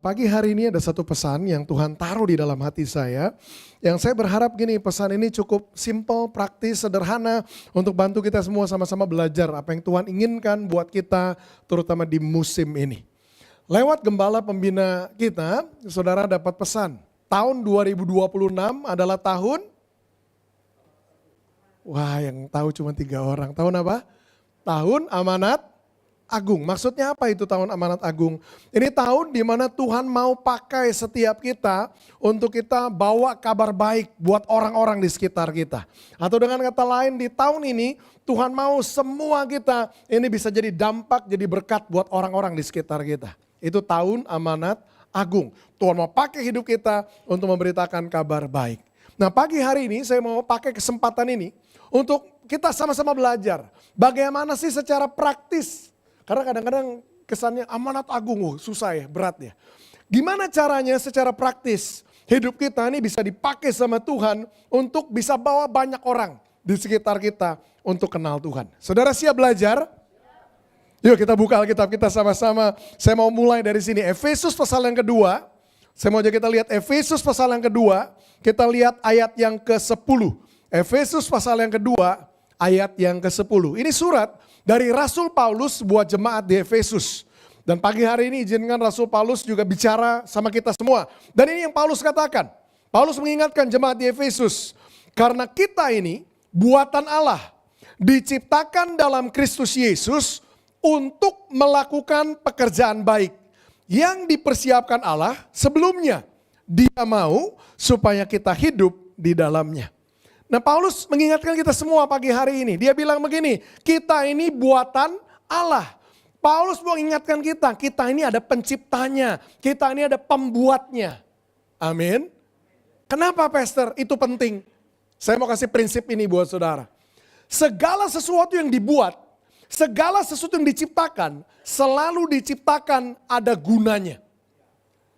Pagi hari ini ada satu pesan yang Tuhan taruh di dalam hati saya. Yang saya berharap gini, pesan ini cukup simple, praktis, sederhana untuk bantu kita semua sama-sama belajar apa yang Tuhan inginkan buat kita terutama di musim ini. Lewat gembala pembina kita, saudara dapat pesan. Tahun 2026 adalah tahun, wah yang tahu cuma 3 orang. Tahun apa? Tahun amanat agung. Maksudnya apa itu tahun amanat agung? Ini tahun di mana Tuhan mau pakai setiap kita untuk kita bawa kabar baik buat orang-orang di sekitar kita. Atau dengan kata lain di tahun ini Tuhan mau semua kita ini bisa jadi dampak, jadi berkat buat orang-orang di sekitar kita. Itu tahun amanat agung. Tuhan mau pakai hidup kita untuk memberitakan kabar baik. Nah pagi hari ini saya mau pakai kesempatan ini untuk kita sama-sama belajar. Bagaimana sih secara praktis. Karena kadang-kadang kesannya amanat agung, susah ya, berat ya. Gimana caranya secara praktis hidup kita ini bisa dipakai sama Tuhan untuk bisa bawa banyak orang di sekitar kita untuk kenal Tuhan. Saudara siap belajar? Yuk kita buka Alkitab kita sama-sama. Saya mau mulai dari sini. Efesus pasal yang kedua. Saya mau aja kita lihat Efesus pasal yang kedua. Kita lihat ayat yang ke-10. Efesus pasal yang kedua ayat yang ke-10. Ini surat dari Rasul Paulus buat jemaat di Efesus. Dan pagi hari ini izinkan Rasul Paulus juga bicara sama kita semua. Dan ini yang Paulus katakan. Paulus mengingatkan jemaat di Efesus. Karena kita ini buatan Allah. Diciptakan dalam Kristus Yesus untuk melakukan pekerjaan baik. Yang dipersiapkan Allah sebelumnya. Dia mau supaya kita hidup di dalamnya. Nah Paulus mengingatkan kita semua pagi hari ini. Dia bilang begini, kita ini buatan Allah. Paulus mau ingatkan kita ini ada penciptanya. Kita ini ada pembuatnya. Amin. Kenapa Pastor? Itu penting. Saya mau kasih prinsip ini buat saudara. Segala sesuatu yang dibuat, segala sesuatu yang diciptakan, selalu diciptakan ada gunanya.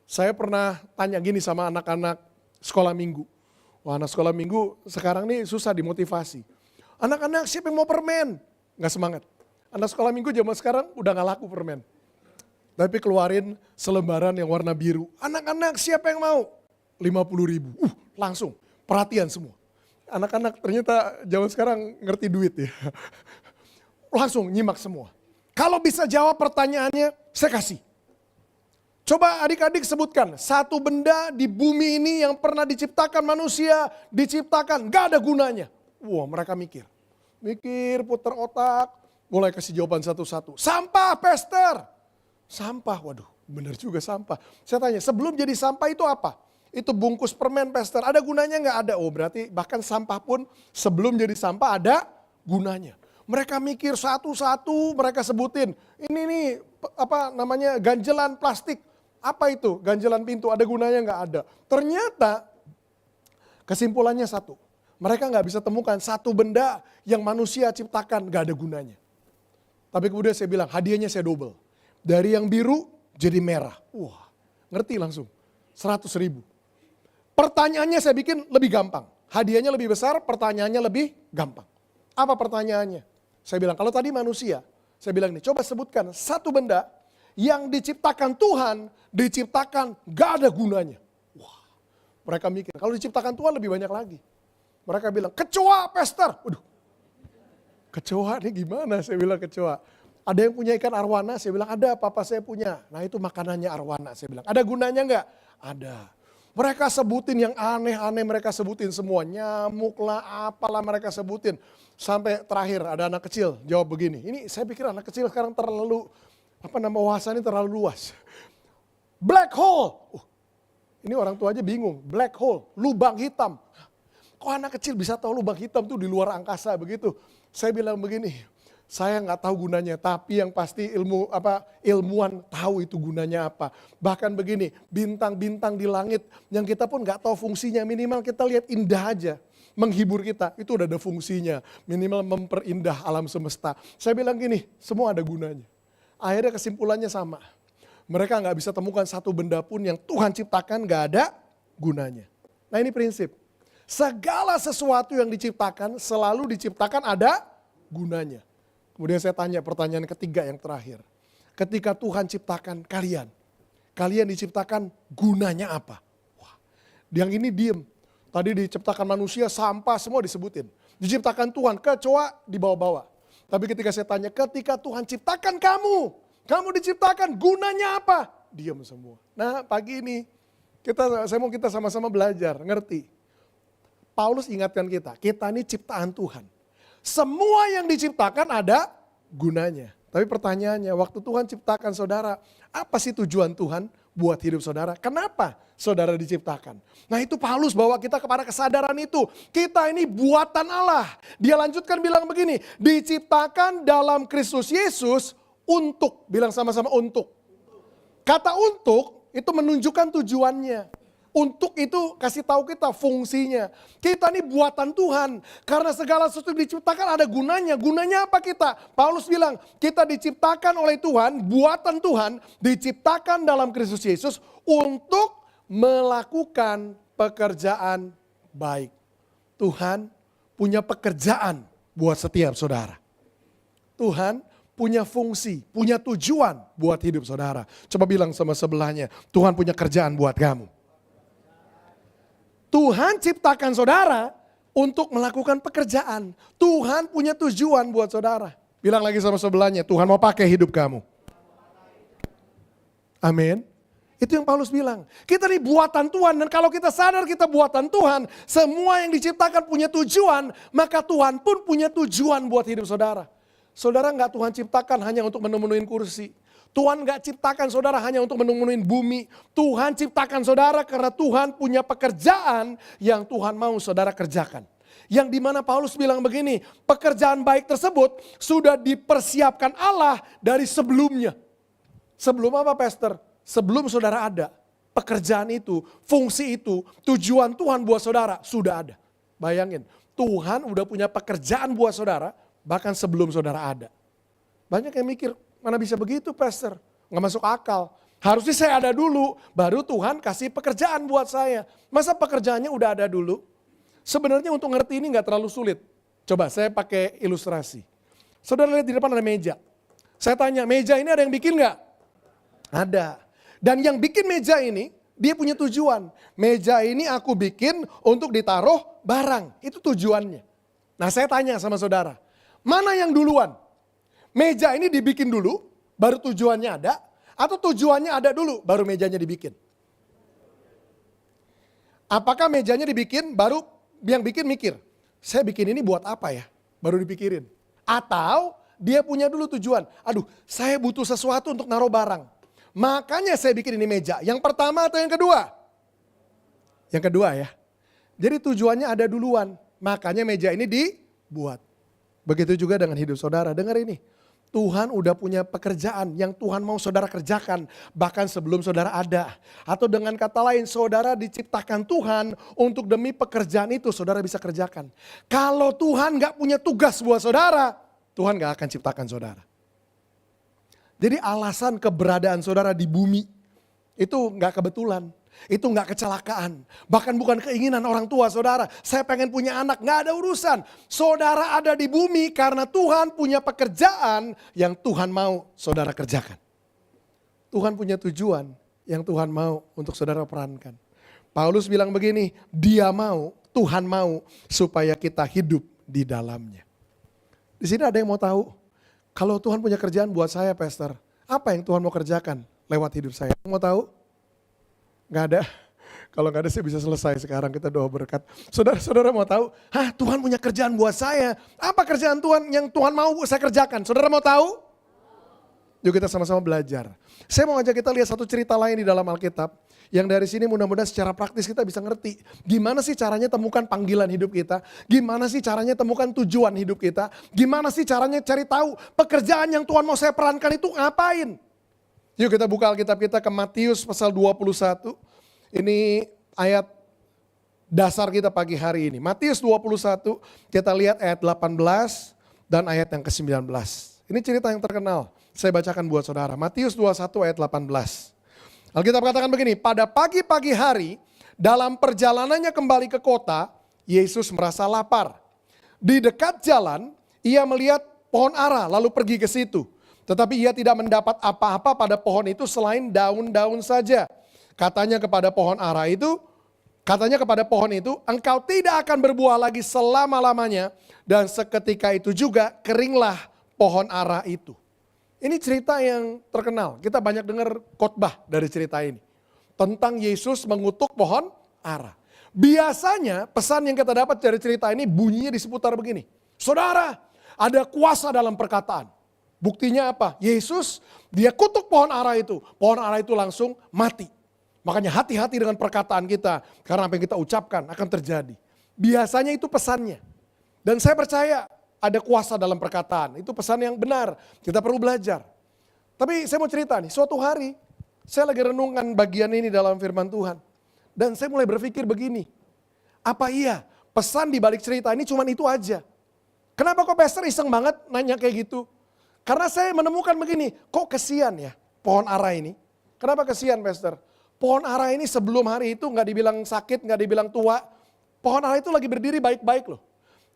Saya pernah tanya gini sama anak-anak sekolah minggu. Wah anak sekolah minggu sekarang nih susah dimotivasi. Anak-anak siapa yang mau permen? Nggak semangat. Anak sekolah minggu zaman sekarang udah nggak laku permen. Tapi keluarin selembaran yang warna biru. Anak-anak siapa yang mau? 50.000. Langsung perhatian semua. Anak-anak ternyata zaman sekarang ngerti duit ya. Langsung nyimak semua. Kalau bisa jawab pertanyaannya saya kasih. Coba adik-adik sebutkan, satu benda di bumi ini yang pernah diciptakan manusia, diciptakan, gak ada gunanya. Wah mereka mikir, putar otak, mulai kasih jawaban satu-satu. Sampah, Pastor. Sampah, waduh bener juga sampah. Saya tanya, sebelum jadi sampah itu apa? Itu bungkus permen, Pastor. Ada gunanya gak? Ada. Oh berarti bahkan sampah pun sebelum jadi sampah ada gunanya. Mereka mikir satu-satu, mereka sebutin. Ini nih, apa namanya, ganjelan plastik. Apa itu? Ganjelan pintu, ada gunanya nggak ada. Ternyata kesimpulannya satu. Mereka nggak bisa temukan satu benda yang manusia ciptakan nggak ada gunanya. Tapi kemudian saya bilang hadiahnya saya double. Dari yang biru jadi merah. Wah ngerti langsung. 100.000. Pertanyaannya saya bikin lebih gampang. Hadiahnya lebih besar, pertanyaannya lebih gampang. Apa pertanyaannya? Saya bilang kalau tadi manusia. Saya bilang nih coba sebutkan satu benda yang diciptakan Tuhan, diciptakan gak ada gunanya. Wah, mereka mikir, kalau diciptakan Tuhan lebih banyak lagi. Mereka bilang, kecoa Pastor. Waduh, kecoa ini gimana? Saya bilang kecoa. Ada yang punya ikan arwana? Saya bilang ada, papa saya punya. Nah itu makanannya arwana, saya bilang. Ada gunanya gak? Ada. Mereka sebutin yang aneh-aneh, mereka sebutin semua. Nyamuk lah, apalah mereka sebutin. Sampai terakhir ada anak kecil jawab begini. Ini saya pikir anak kecil sekarang terlalu wawasannya terlalu luas. Black hole. Ini orang tua aja bingung. Black hole, lubang hitam. Kok anak kecil bisa tahu lubang hitam tuh di luar angkasa begitu? Saya bilang begini, saya nggak tahu gunanya, tapi yang pasti ilmuwan tahu itu gunanya apa. Bahkan begini, bintang-bintang di langit yang kita pun nggak tahu fungsinya, minimal kita lihat indah aja. Menghibur kita, itu udah ada fungsinya. Minimal memperindah alam semesta. Saya bilang gini, semua ada gunanya. Akhirnya kesimpulannya sama. Mereka nggak bisa temukan satu benda pun yang Tuhan ciptakan nggak ada gunanya. Nah ini prinsip. Segala sesuatu yang diciptakan selalu diciptakan ada gunanya. Kemudian saya tanya pertanyaan ketiga yang terakhir. Ketika Tuhan ciptakan kalian, Kalian diciptakan gunanya apa? Wah, yang ini diem. Tadi diciptakan manusia, sampah semua disebutin. Diciptakan Tuhan, kecoa dibawa-bawa. Tapi ketika saya tanya, ketika Tuhan ciptakan kamu diciptakan gunanya apa? Diam semua. Nah pagi ini, saya mau kita sama-sama belajar, ngerti. Paulus ingatkan kita ini ciptaan Tuhan. Semua yang diciptakan ada gunanya. Tapi pertanyaannya, waktu Tuhan ciptakan saudara, apa sih tujuan Tuhan buat hidup saudara? Kenapa saudara diciptakan? Nah itu Paulus bawa kita kepada kesadaran itu. Kita ini buatan Allah. Dia lanjutkan bilang begini, diciptakan dalam Kristus Yesus untuk, bilang sama-sama untuk. Kata untuk itu menunjukkan tujuannya. Untuk itu kasih tahu kita fungsinya. Kita ini buatan Tuhan. Karena segala sesuatu diciptakan ada gunanya. Gunanya apa kita? Paulus bilang kita diciptakan oleh Tuhan, buatan Tuhan. Diciptakan dalam Kristus Yesus untuk melakukan pekerjaan baik. Tuhan punya pekerjaan buat setiap saudara. Tuhan punya fungsi, punya tujuan buat hidup saudara. Coba bilang sama sebelahnya, Tuhan punya kerjaan buat kamu. Tuhan ciptakan saudara untuk melakukan pekerjaan. Tuhan punya tujuan buat saudara. Bilang lagi sama sebelahnya, Tuhan mau pakai hidup kamu. Amin. Itu yang Paulus bilang. Kita ini buatan Tuhan dan kalau kita sadar kita buatan Tuhan, semua yang diciptakan punya tujuan, maka Tuhan pun punya tujuan buat hidup saudara. Saudara nggak Tuhan ciptakan hanya untuk menemuin kursi. Tuhan gak ciptakan saudara hanya untuk menemuin bumi. Tuhan ciptakan saudara karena Tuhan punya pekerjaan yang Tuhan mau saudara kerjakan. Yang dimana Paulus bilang begini, pekerjaan baik tersebut sudah dipersiapkan Allah dari sebelumnya. Sebelum apa pastor? Sebelum saudara ada. Pekerjaan itu, fungsi itu, tujuan Tuhan buat saudara sudah ada. Bayangin, Tuhan udah punya pekerjaan buat saudara bahkan sebelum saudara ada. Banyak yang mikir, mana bisa begitu pastor? Nggak masuk akal. Harusnya saya ada dulu, baru Tuhan kasih pekerjaan buat saya. Masa pekerjaannya udah ada dulu? Sebenarnya untuk ngerti ini nggak terlalu sulit. Coba saya pakai ilustrasi. Saudara lihat di depan ada meja. Saya tanya, meja ini ada yang bikin nggak? Ada. Dan yang bikin meja ini, dia punya tujuan. Meja ini aku bikin untuk ditaruh barang. Itu tujuannya. Nah saya tanya sama saudara, mana yang duluan? Meja ini dibikin dulu, baru tujuannya ada, atau tujuannya ada dulu, baru mejanya dibikin? Apakah mejanya dibikin, baru yang bikin mikir, saya bikin ini buat apa ya? Baru dipikirin. Atau dia punya dulu tujuan, aduh saya butuh sesuatu untuk naruh barang. Makanya saya bikin ini meja. Yang pertama atau yang kedua? Yang kedua ya. Jadi tujuannya ada duluan, makanya meja ini dibuat. Begitu juga dengan hidup saudara, dengar ini. Tuhan udah punya pekerjaan yang Tuhan mau saudara kerjakan bahkan sebelum saudara ada. Atau dengan kata lain saudara diciptakan Tuhan untuk demi pekerjaan itu saudara bisa kerjakan. Kalau Tuhan gak punya tugas buat saudara, Tuhan gak akan ciptakan saudara. Jadi alasan keberadaan saudara di bumi itu gak kebetulan. Itu gak kecelakaan. Bahkan bukan keinginan orang tua saudara. Saya pengen punya anak, gak ada urusan. Saudara ada di bumi karena Tuhan punya pekerjaan yang Tuhan mau saudara kerjakan. Tuhan punya tujuan yang Tuhan mau untuk saudara perankan. Paulus bilang begini, dia mau, Tuhan mau supaya kita hidup di dalamnya. Di sini ada yang mau tahu, kalau Tuhan punya kerjaan buat saya pastor, apa yang Tuhan mau kerjakan lewat hidup saya? Mau tahu? Gak ada. Kalau gak ada saya bisa selesai sekarang, kita doa berkat. Saudara mau tahu? Tuhan punya kerjaan buat saya. Apa kerjaan Tuhan yang Tuhan mau saya kerjakan? Saudara mau tahu? Yuk kita sama-sama belajar. Saya mau ngajak kita lihat satu cerita lain di dalam Alkitab. Yang dari sini mudah-mudahan secara praktis kita bisa ngerti. Gimana sih caranya temukan panggilan hidup kita. Gimana sih caranya temukan tujuan hidup kita. Gimana sih caranya cari tahu pekerjaan yang Tuhan mau saya perankan itu ngapain. Yuk kita buka Alkitab kita ke Matius pasal 21. Ini ayat dasar kita pagi hari ini. Matius 21, kita lihat ayat 18 dan ayat yang ke-19. Ini cerita yang terkenal. Saya bacakan buat saudara. Matius 21 ayat 18. Alkitab katakan begini, pada pagi-pagi hari dalam perjalanannya kembali ke kota, Yesus merasa lapar. Di dekat jalan, ia melihat pohon ara lalu pergi ke situ. Tetapi ia tidak mendapat apa-apa pada pohon itu selain daun-daun saja. Katanya kepada pohon itu, engkau tidak akan berbuah lagi selama-lamanya. Dan seketika itu juga keringlah pohon ara itu. Ini cerita yang terkenal. Kita banyak dengar khotbah dari cerita ini. Tentang Yesus mengutuk pohon ara. Biasanya pesan yang kita dapat dari cerita ini bunyinya di seputar begini. Saudara, ada kuasa dalam perkataan. Buktinya apa? Yesus, dia kutuk pohon ara itu. Pohon ara itu langsung mati. Makanya hati-hati dengan perkataan kita. Karena apa yang kita ucapkan akan terjadi. Biasanya itu pesannya. Dan saya percaya ada kuasa dalam perkataan. Itu pesan yang benar. Kita perlu belajar. Tapi saya mau cerita nih, suatu hari saya lagi renungkan bagian ini dalam firman Tuhan. Dan saya mulai berpikir begini. Apa iya pesan di balik cerita ini cuma itu aja? Kenapa kok pastor iseng banget nanya kayak gitu? Karena saya menemukan begini, kok kesian ya pohon ara ini? Kenapa kesian pastor? Pohon ara ini sebelum hari itu gak dibilang sakit, gak dibilang tua. Pohon ara itu lagi berdiri baik-baik loh.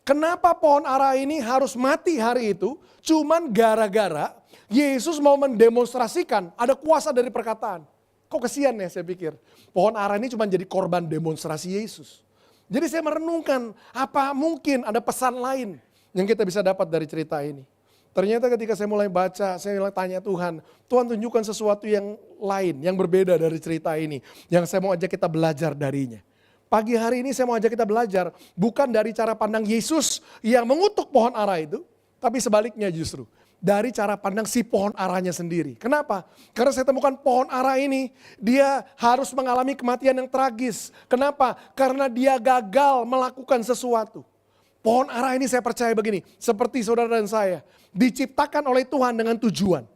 Kenapa pohon ara ini harus mati hari itu? Cuman gara-gara Yesus mau mendemonstrasikan ada kuasa dari perkataan. Kok kesian ya saya pikir. Pohon ara ini cuma jadi korban demonstrasi Yesus. Jadi saya merenungkan apa mungkin ada pesan lain yang kita bisa dapat dari cerita ini. Ternyata ketika saya mulai baca, saya mulai tanya Tuhan. Tuhan tunjukkan sesuatu yang lain, yang berbeda dari cerita ini. Yang saya mau ajak kita belajar darinya. Pagi hari ini saya mau ajak kita belajar bukan dari cara pandang Yesus yang mengutuk pohon ara itu, tapi sebaliknya justru dari cara pandang si pohon aranya sendiri. Kenapa? Karena saya temukan pohon ara ini dia harus mengalami kematian yang tragis. Kenapa? Karena dia gagal melakukan sesuatu. Pohon ara ini saya percaya begini, seperti saudara dan saya diciptakan oleh Tuhan dengan tujuan,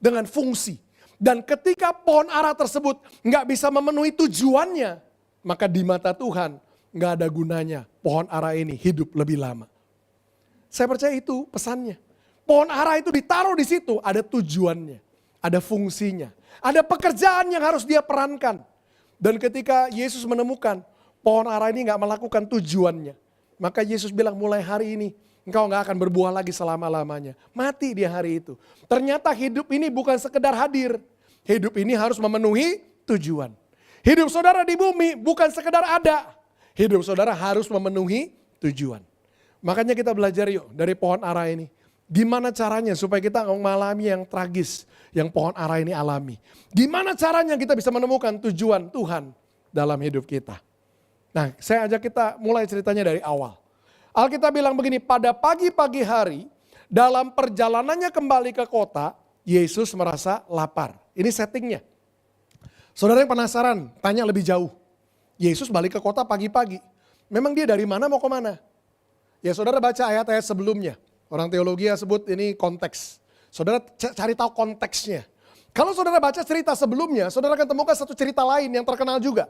dengan fungsi. Dan ketika pohon ara tersebut nggak bisa memenuhi tujuannya, maka di mata Tuhan gak ada gunanya pohon ara ini hidup lebih lama. Saya percaya itu pesannya. Pohon ara itu ditaruh di situ ada tujuannya, ada fungsinya, ada pekerjaan yang harus dia perankan. Dan ketika Yesus menemukan pohon ara ini gak melakukan tujuannya, maka Yesus bilang mulai hari ini engkau gak akan berbuah lagi selama-lamanya. Mati dia hari itu. Ternyata hidup ini bukan sekedar hadir. Hidup ini harus memenuhi tujuan. Hidup saudara di bumi bukan sekedar ada. Hidup saudara harus memenuhi tujuan. Makanya kita belajar yuk dari pohon ara ini. Gimana caranya supaya kita mengalami yang tragis yang pohon ara ini alami. Gimana caranya kita bisa menemukan tujuan Tuhan dalam hidup kita. Nah, saya ajak kita mulai ceritanya dari awal. Alkitab bilang begini, pada pagi-pagi hari dalam perjalanannya kembali ke kota, Yesus merasa lapar. Ini settingnya. Saudara yang penasaran, tanya lebih jauh. Yesus balik ke kota pagi-pagi. Memang dia dari mana mau kemana? Ya saudara baca ayat-ayat sebelumnya. Orang teologi sebut ini konteks. Saudara cari tahu konteksnya. Kalau saudara baca cerita sebelumnya, saudara akan temukan satu cerita lain yang terkenal juga.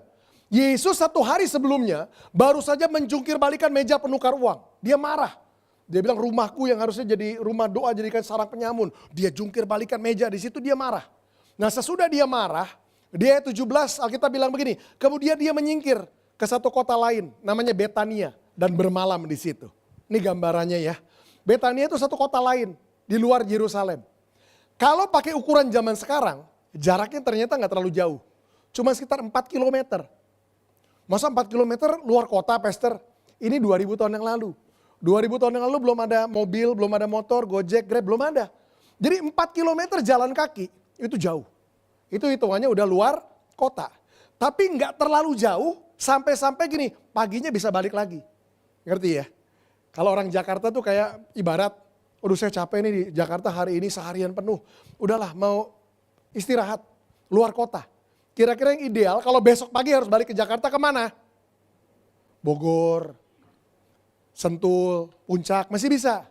Yesus satu hari sebelumnya baru saja menjungkir balikan meja penukar uang. Dia marah. Dia bilang rumahku yang harusnya jadi rumah doa jadikan sarang penyamun. Dia jungkir balikan meja, di situ dia marah. Nah sesudah dia marah, dia 17 Alkitab bilang begini, kemudian dia menyingkir ke satu kota lain namanya Betania dan bermalam di situ. Ini gambarannya ya. Betania itu satu kota lain di luar Yerusalem. Kalau pakai ukuran zaman sekarang, jaraknya ternyata nggak terlalu jauh. Cuma sekitar 4 kilometer. Masa 4 kilometer luar kota, pastor? Ini 2000 tahun yang lalu. 2000 tahun yang lalu belum ada mobil, belum ada motor, Gojek, Grab, belum ada. Jadi 4 kilometer jalan kaki, itu jauh. Itu hitungannya udah luar kota. Tapi nggak terlalu jauh sampai-sampai gini, paginya bisa balik lagi. Ngerti ya? Kalau orang Jakarta tuh kayak ibarat, aduh saya capek nih di Jakarta hari ini seharian penuh. Udahlah mau istirahat, luar kota. Kira-kira yang ideal kalau besok pagi harus balik ke Jakarta kemana? Bogor, Sentul, Puncak, masih bisa.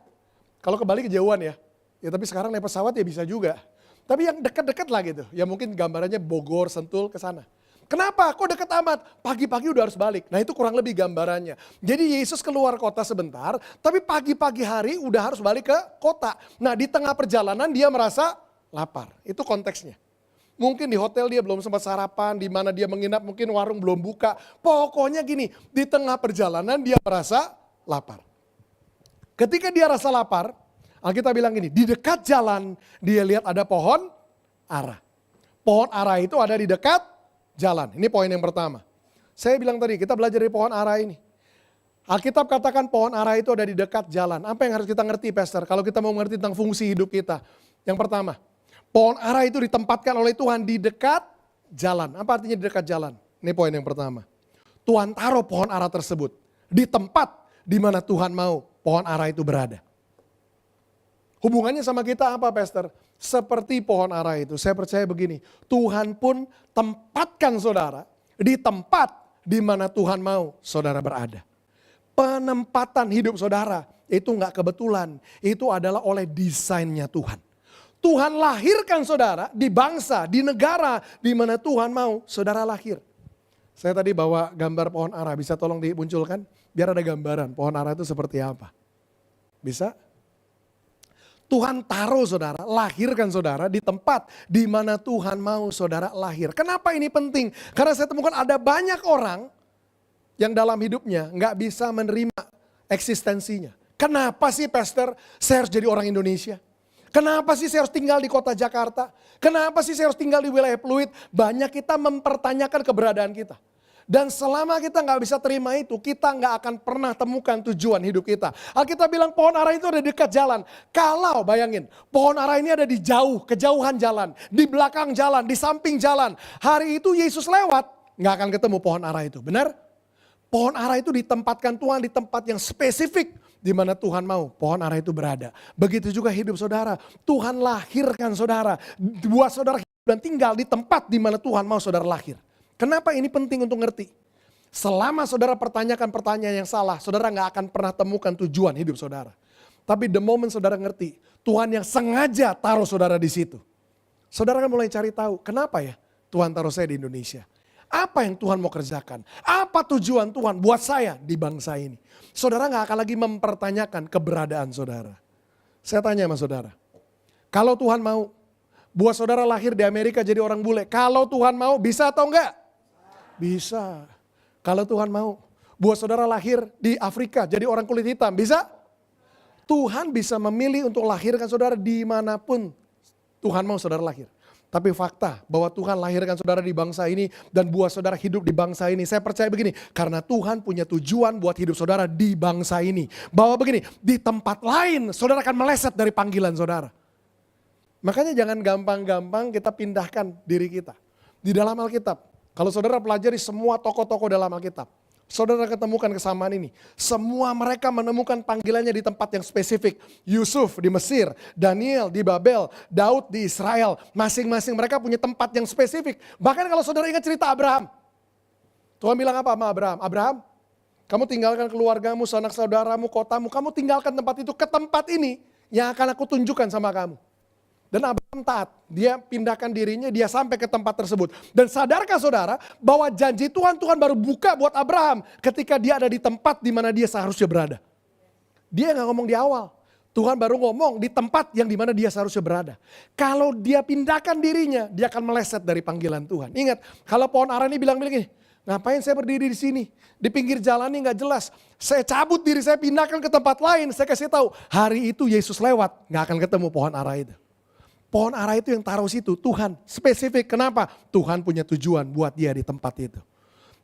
Kalau kembali kejauhan ya. Ya tapi sekarang naik pesawat ya bisa juga. Tapi yang dekat-dekat lah gitu. Ya mungkin gambarannya Bogor, Sentul ke sana. Kenapa? Kok dekat amat? Pagi-pagi udah harus balik. Nah itu kurang lebih gambarannya. Jadi Yesus keluar kota sebentar, tapi pagi-pagi hari udah harus balik ke kota. Nah di tengah perjalanan dia merasa lapar. Itu konteksnya. Mungkin di hotel dia belum sempat sarapan, di mana dia menginap mungkin warung belum buka. Pokoknya gini, di tengah perjalanan dia merasa lapar. Ketika dia rasa lapar, Alkitab bilang gini, di dekat jalan dia lihat ada pohon ara. Pohon ara itu ada di dekat jalan. Ini poin yang pertama. Saya bilang tadi, kita belajar dari pohon ara ini. Alkitab katakan pohon ara itu ada di dekat jalan. Apa yang harus kita ngerti, Pastor? Kalau kita mau mengerti tentang fungsi hidup kita. Yang pertama, pohon ara itu ditempatkan oleh Tuhan di dekat jalan. Apa artinya di dekat jalan? Ini poin yang pertama. Tuhan taruh pohon ara tersebut di tempat di mana Tuhan mau pohon ara itu berada. Hubungannya sama kita apa, Pastor? Seperti pohon ara itu. Saya percaya begini, Tuhan pun tempatkan saudara di tempat di mana Tuhan mau saudara berada. Penempatan hidup saudara itu enggak kebetulan. Itu adalah oleh desainnya Tuhan. Tuhan lahirkan saudara di bangsa, di negara di mana Tuhan mau saudara lahir. Saya tadi bawa gambar pohon ara, bisa tolong dimunculkan? Biar ada gambaran pohon ara itu seperti apa. Bisa? Tuhan taruh saudara, lahirkan saudara di tempat di mana Tuhan mau saudara lahir. Kenapa ini penting? Karena saya temukan ada banyak orang yang dalam hidupnya nggak bisa menerima eksistensinya. Kenapa sih, Pastor, saya harus jadi orang Indonesia? Kenapa sih saya harus tinggal di kota Jakarta? Kenapa sih saya harus tinggal di wilayah Pluit? Banyak kita mempertanyakan keberadaan kita. Dan selama kita nggak bisa terima itu, kita nggak akan pernah temukan tujuan hidup kita. Alkitab bilang pohon ara itu ada di dekat jalan. Kalau bayangin, pohon ara ini ada di kejauhan jalan, di belakang jalan, di samping jalan. Hari itu Yesus lewat, nggak akan ketemu pohon ara itu, benar? Pohon ara itu ditempatkan Tuhan di tempat yang spesifik di mana Tuhan mau pohon ara itu berada. Begitu juga hidup saudara. Tuhan lahirkan saudara, buat saudara hidup dan tinggal di tempat di mana Tuhan mau saudara lahir. Kenapa ini penting untuk ngerti? Selama saudara pertanyakan pertanyaan yang salah, saudara nggak akan pernah temukan tujuan hidup saudara. Tapi the moment saudara ngerti, Tuhan yang sengaja taruh saudara di situ. Saudara kan mulai cari tahu, kenapa ya Tuhan taruh saya di Indonesia? Apa yang Tuhan mau kerjakan? Apa tujuan Tuhan buat saya di bangsa ini? Saudara nggak akan lagi mempertanyakan keberadaan saudara. Saya tanya sama saudara, kalau Tuhan mau buat saudara lahir di Amerika jadi orang bule, kalau Tuhan mau bisa atau enggak? Bisa. Kalau Tuhan mau buat saudara lahir di Afrika jadi orang kulit hitam, bisa? Tuhan bisa memilih untuk lahirkan saudara dimanapun Tuhan mau saudara lahir. Tapi fakta bahwa Tuhan lahirkan saudara di bangsa ini dan buat saudara hidup di bangsa ini. Saya percaya begini, karena Tuhan punya tujuan buat hidup saudara di bangsa ini. Bahwa begini, di tempat lain saudara akan meleset dari panggilan saudara. Makanya jangan gampang-gampang kita pindahkan diri kita. Di dalam Alkitab, kalau saudara pelajari semua tokoh-tokoh dalam Alkitab, saudara ketemukan kesamaan ini. Semua mereka menemukan panggilannya di tempat yang spesifik. Yusuf di Mesir, Daniel di Babel, Daud di Israel. Masing-masing mereka punya tempat yang spesifik. Bahkan kalau saudara ingat cerita Abraham. Tuhan bilang apa sama Abraham? Abraham, kamu tinggalkan keluargamu, sanak saudaramu, kotamu. Kamu tinggalkan tempat itu ke tempat ini yang akan aku tunjukkan sama kamu. Dan Abraham taat, dia pindahkan dirinya, dia sampai ke tempat tersebut. Dan sadarkah saudara bahwa janji Tuhan baru buka buat Abraham ketika dia ada di tempat di mana dia seharusnya berada. Dia nggak ngomong di awal, Tuhan baru ngomong di tempat yang di mana dia seharusnya berada. Kalau dia pindahkan dirinya, dia akan meleset dari panggilan Tuhan. Ingat, kalau pohon ara ini bilang gini, ngapain saya berdiri di sini? Di pinggir jalan ini nggak jelas. Saya cabut diri, saya pindahkan ke tempat lain. Saya kasih tahu, hari itu Yesus lewat, nggak akan ketemu pohon ara itu. Pohon ara itu yang taruh situ, Tuhan spesifik. Kenapa? Tuhan punya tujuan buat dia di tempat itu.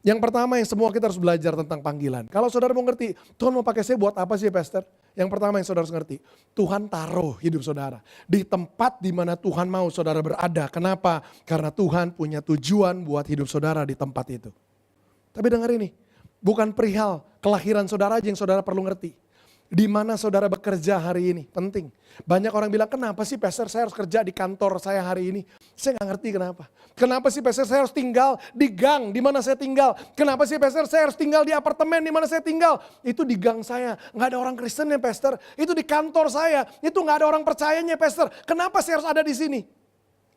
Yang pertama yang semua kita harus belajar tentang panggilan. Kalau saudara mau ngerti, Tuhan mau pakai saya buat apa sih, Pastor? Yang pertama yang saudara harus ngerti, Tuhan taruh hidup saudara di tempat di mana Tuhan mau saudara berada. Kenapa? Karena Tuhan punya tujuan buat hidup saudara di tempat itu. Tapi dengar ini, bukan perihal kelahiran saudara aja yang saudara perlu ngerti. Di mana saudara bekerja hari ini, penting. Banyak orang bilang, kenapa sih Pastor saya harus kerja di kantor saya hari ini? Saya gak ngerti kenapa. Kenapa sih Pastor saya harus tinggal di gang di mana saya tinggal? Kenapa sih Pastor saya harus tinggal di apartemen di mana saya tinggal? Itu di gang saya, gak ada orang Kristen ya Pastor. Itu di kantor saya, itu gak ada orang percayanya Pastor. Kenapa saya harus ada di sini?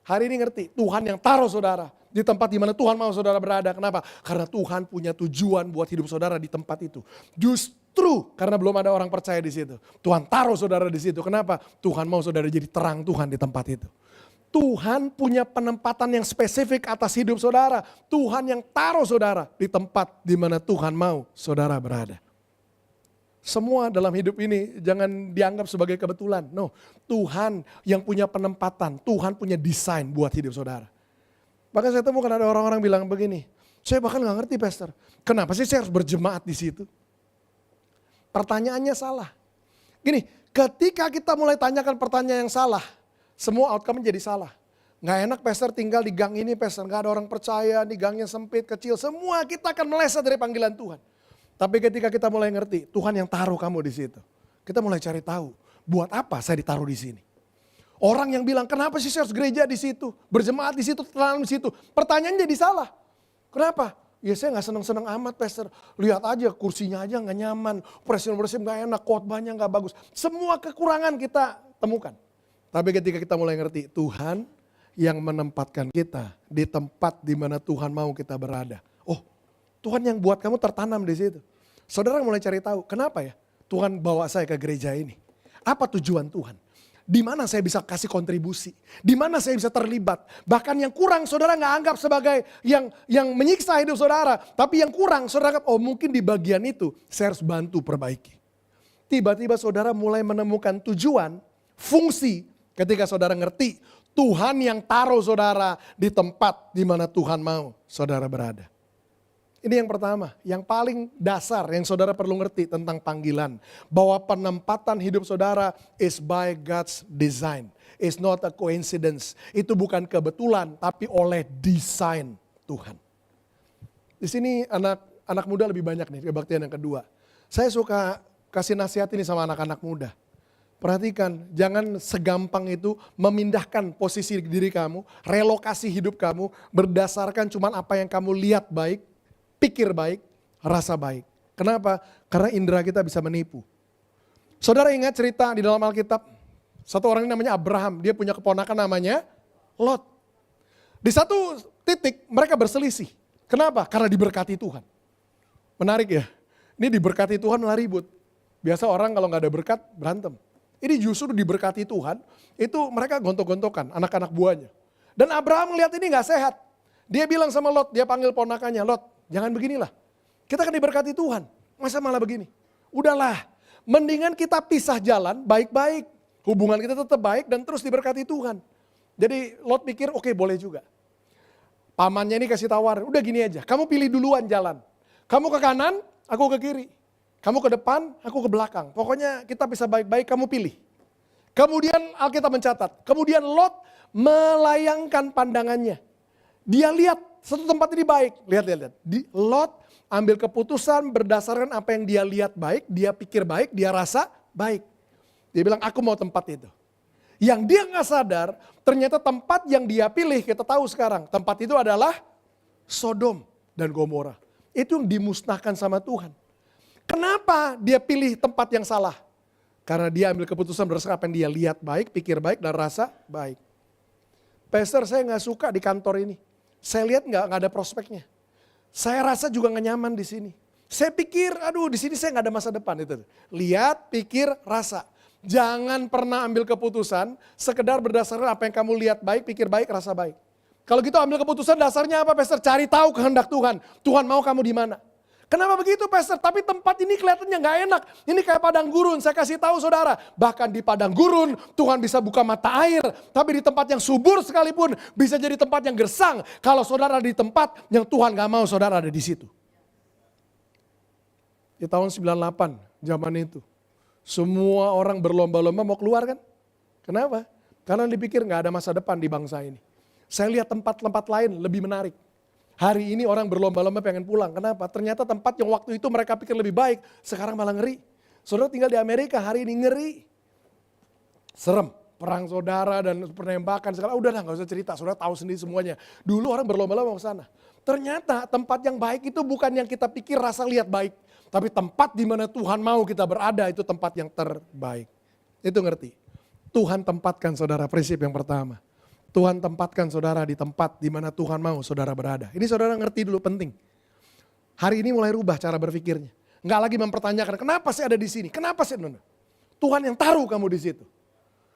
Hari ini ngerti, Tuhan yang taruh saudara di tempat di mana Tuhan mau saudara berada. Kenapa? Karena Tuhan punya tujuan buat hidup saudara di tempat itu. Justru karena belum ada orang percaya di situ. Tuhan taruh saudara di situ. Kenapa? Tuhan mau saudara jadi terang Tuhan di tempat itu. Tuhan punya penempatan yang spesifik atas hidup saudara. Tuhan yang taruh saudara di tempat di mana Tuhan mau saudara berada. Semua dalam hidup ini jangan dianggap sebagai kebetulan. No, Tuhan yang punya penempatan, Tuhan punya desain buat hidup saudara. Bahkan saya temukan ada orang-orang bilang begini, saya bahkan gak ngerti pastor, kenapa sih saya harus berjemaat di situ? Pertanyaannya salah. Gini, ketika kita mulai tanyakan pertanyaan yang salah, semua outcome jadi salah. Gak enak pastor tinggal di gang ini pastor, gak ada orang percaya, di gangnya sempit, kecil, semua kita akan meleset dari panggilan Tuhan. Tapi ketika kita mulai ngerti, Tuhan yang taruh kamu di situ. Kita mulai cari tahu, buat apa saya ditaruh di sini. Orang yang bilang, kenapa sih saya harus gereja di situ, berjemaat di situ, tenang di situ. Pertanyaannya jadi salah. Kenapa? Ya saya gak seneng-seneng amat pastor. Lihat aja kursinya aja gak nyaman, presiden gak enak, khotbahnya gak bagus. Semua kekurangan kita temukan. Tapi ketika kita mulai ngerti, Tuhan yang menempatkan kita di tempat di mana Tuhan mau kita berada. Oh, Tuhan yang buat kamu tertanam di situ. Saudara mulai cari tahu, kenapa ya Tuhan bawa saya ke gereja ini? Apa tujuan Tuhan? Di mana saya bisa kasih kontribusi? Di mana saya bisa terlibat? Bahkan yang kurang saudara nggak anggap sebagai yang menyiksa hidup saudara. Tapi yang kurang saudara anggap, oh mungkin di bagian itu saya harus bantu perbaiki. Tiba-tiba saudara mulai menemukan tujuan, fungsi ketika saudara ngerti Tuhan yang taruh saudara di tempat di mana Tuhan mau saudara berada. Ini yang pertama, yang paling dasar yang saudara perlu ngerti tentang panggilan. Bahwa penempatan hidup saudara is by God's design. It's not a coincidence. Itu bukan kebetulan, tapi oleh desain Tuhan. Di sini anak muda lebih banyak nih, kebaktian yang kedua. Saya suka kasih nasihat ini sama anak-anak muda. Perhatikan, jangan segampang itu memindahkan posisi diri kamu, relokasi hidup kamu berdasarkan cuman apa yang kamu lihat baik, pikir baik, rasa baik. Kenapa? Karena indera kita bisa menipu. Saudara ingat cerita di dalam Alkitab? Satu orang ini namanya Abraham, dia punya keponakan namanya Lot. Di satu titik mereka berselisih. Kenapa? Karena diberkati Tuhan. Menarik ya, ini diberkati Tuhan malah ribut. Biasa orang kalau gak ada berkat berantem. Ini justru diberkati Tuhan, itu mereka gontok-gontokan anak-anak buahnya. Dan Abraham melihat ini gak sehat. Dia bilang sama Lot, dia panggil ponakannya, Lot, jangan beginilah. Kita kan diberkati Tuhan, masa malah begini? Udahlah, mendingan kita pisah jalan baik-baik. Hubungan kita tetap baik dan terus diberkati Tuhan. Jadi Lot pikir, oke, boleh juga. Pamannya ini kasih tawaran, udah gini aja, kamu pilih duluan jalan. Kamu ke kanan, aku ke kiri. Kamu ke depan, aku ke belakang. Pokoknya kita bisa baik-baik, kamu pilih. Kemudian Alkitab mencatat, kemudian Lot melayangkan pandangannya. Dia lihat satu tempat ini baik. Lihat. Lot ambil keputusan berdasarkan apa yang dia lihat baik, dia pikir baik, dia rasa baik. Dia bilang aku mau tempat itu. Yang dia gak sadar, ternyata tempat yang dia pilih, kita tahu sekarang. Tempat itu adalah Sodom dan Gomora. Itu yang dimusnahkan sama Tuhan. Kenapa dia pilih tempat yang salah? Karena dia ambil keputusan berdasarkan apa yang dia lihat baik, pikir baik, dan rasa baik. Pastor, saya gak suka di kantor ini. Saya lihat nggak ada prospeknya. Saya rasa juga nggak nyaman di sini. Saya pikir, aduh di sini saya nggak ada masa depan itu. Lihat, pikir, rasa. Jangan pernah ambil keputusan sekedar berdasarkan apa yang kamu lihat baik, pikir baik, rasa baik. Kalau gitu ambil keputusan dasarnya apa, Pastor? Cari tahu kehendak Tuhan. Tuhan mau kamu di mana? Kenapa begitu, Pastor? Tapi tempat ini kelihatannya nggak enak. Ini kayak padang gurun. Saya kasih tahu saudara, bahkan di padang gurun Tuhan bisa buka mata air. Tapi di tempat yang subur sekalipun bisa jadi tempat yang gersang. Kalau saudara di tempat yang Tuhan nggak mau saudara ada di situ. Di tahun 98 zaman itu, semua orang berlomba-lomba mau keluar kan? Kenapa? Karena dipikir nggak ada masa depan di bangsa ini. Saya lihat tempat-tempat lain lebih menarik. Hari ini orang berlomba-lomba pengen pulang. Kenapa? Ternyata tempat yang waktu itu mereka pikir lebih baik, sekarang malah ngeri. Saudara tinggal di Amerika, hari ini ngeri. Serem, perang saudara dan penembakan. Sekarang udah lah gak usah cerita, saudara tahu sendiri semuanya. Dulu orang berlomba-lomba ke sana. Ternyata tempat yang baik itu bukan yang kita pikir rasa lihat baik. Tapi tempat di mana Tuhan mau kita berada itu tempat yang terbaik. Itu ngerti. Tuhan tempatkan saudara, prinsip yang pertama. Tuhan tempatkan saudara di tempat di mana Tuhan mau saudara berada. Ini saudara ngerti dulu penting. Hari ini mulai rubah cara berpikirnya. Enggak lagi mempertanyakan kenapa saya ada di sini, kenapa saya Tuhan yang taruh kamu di situ.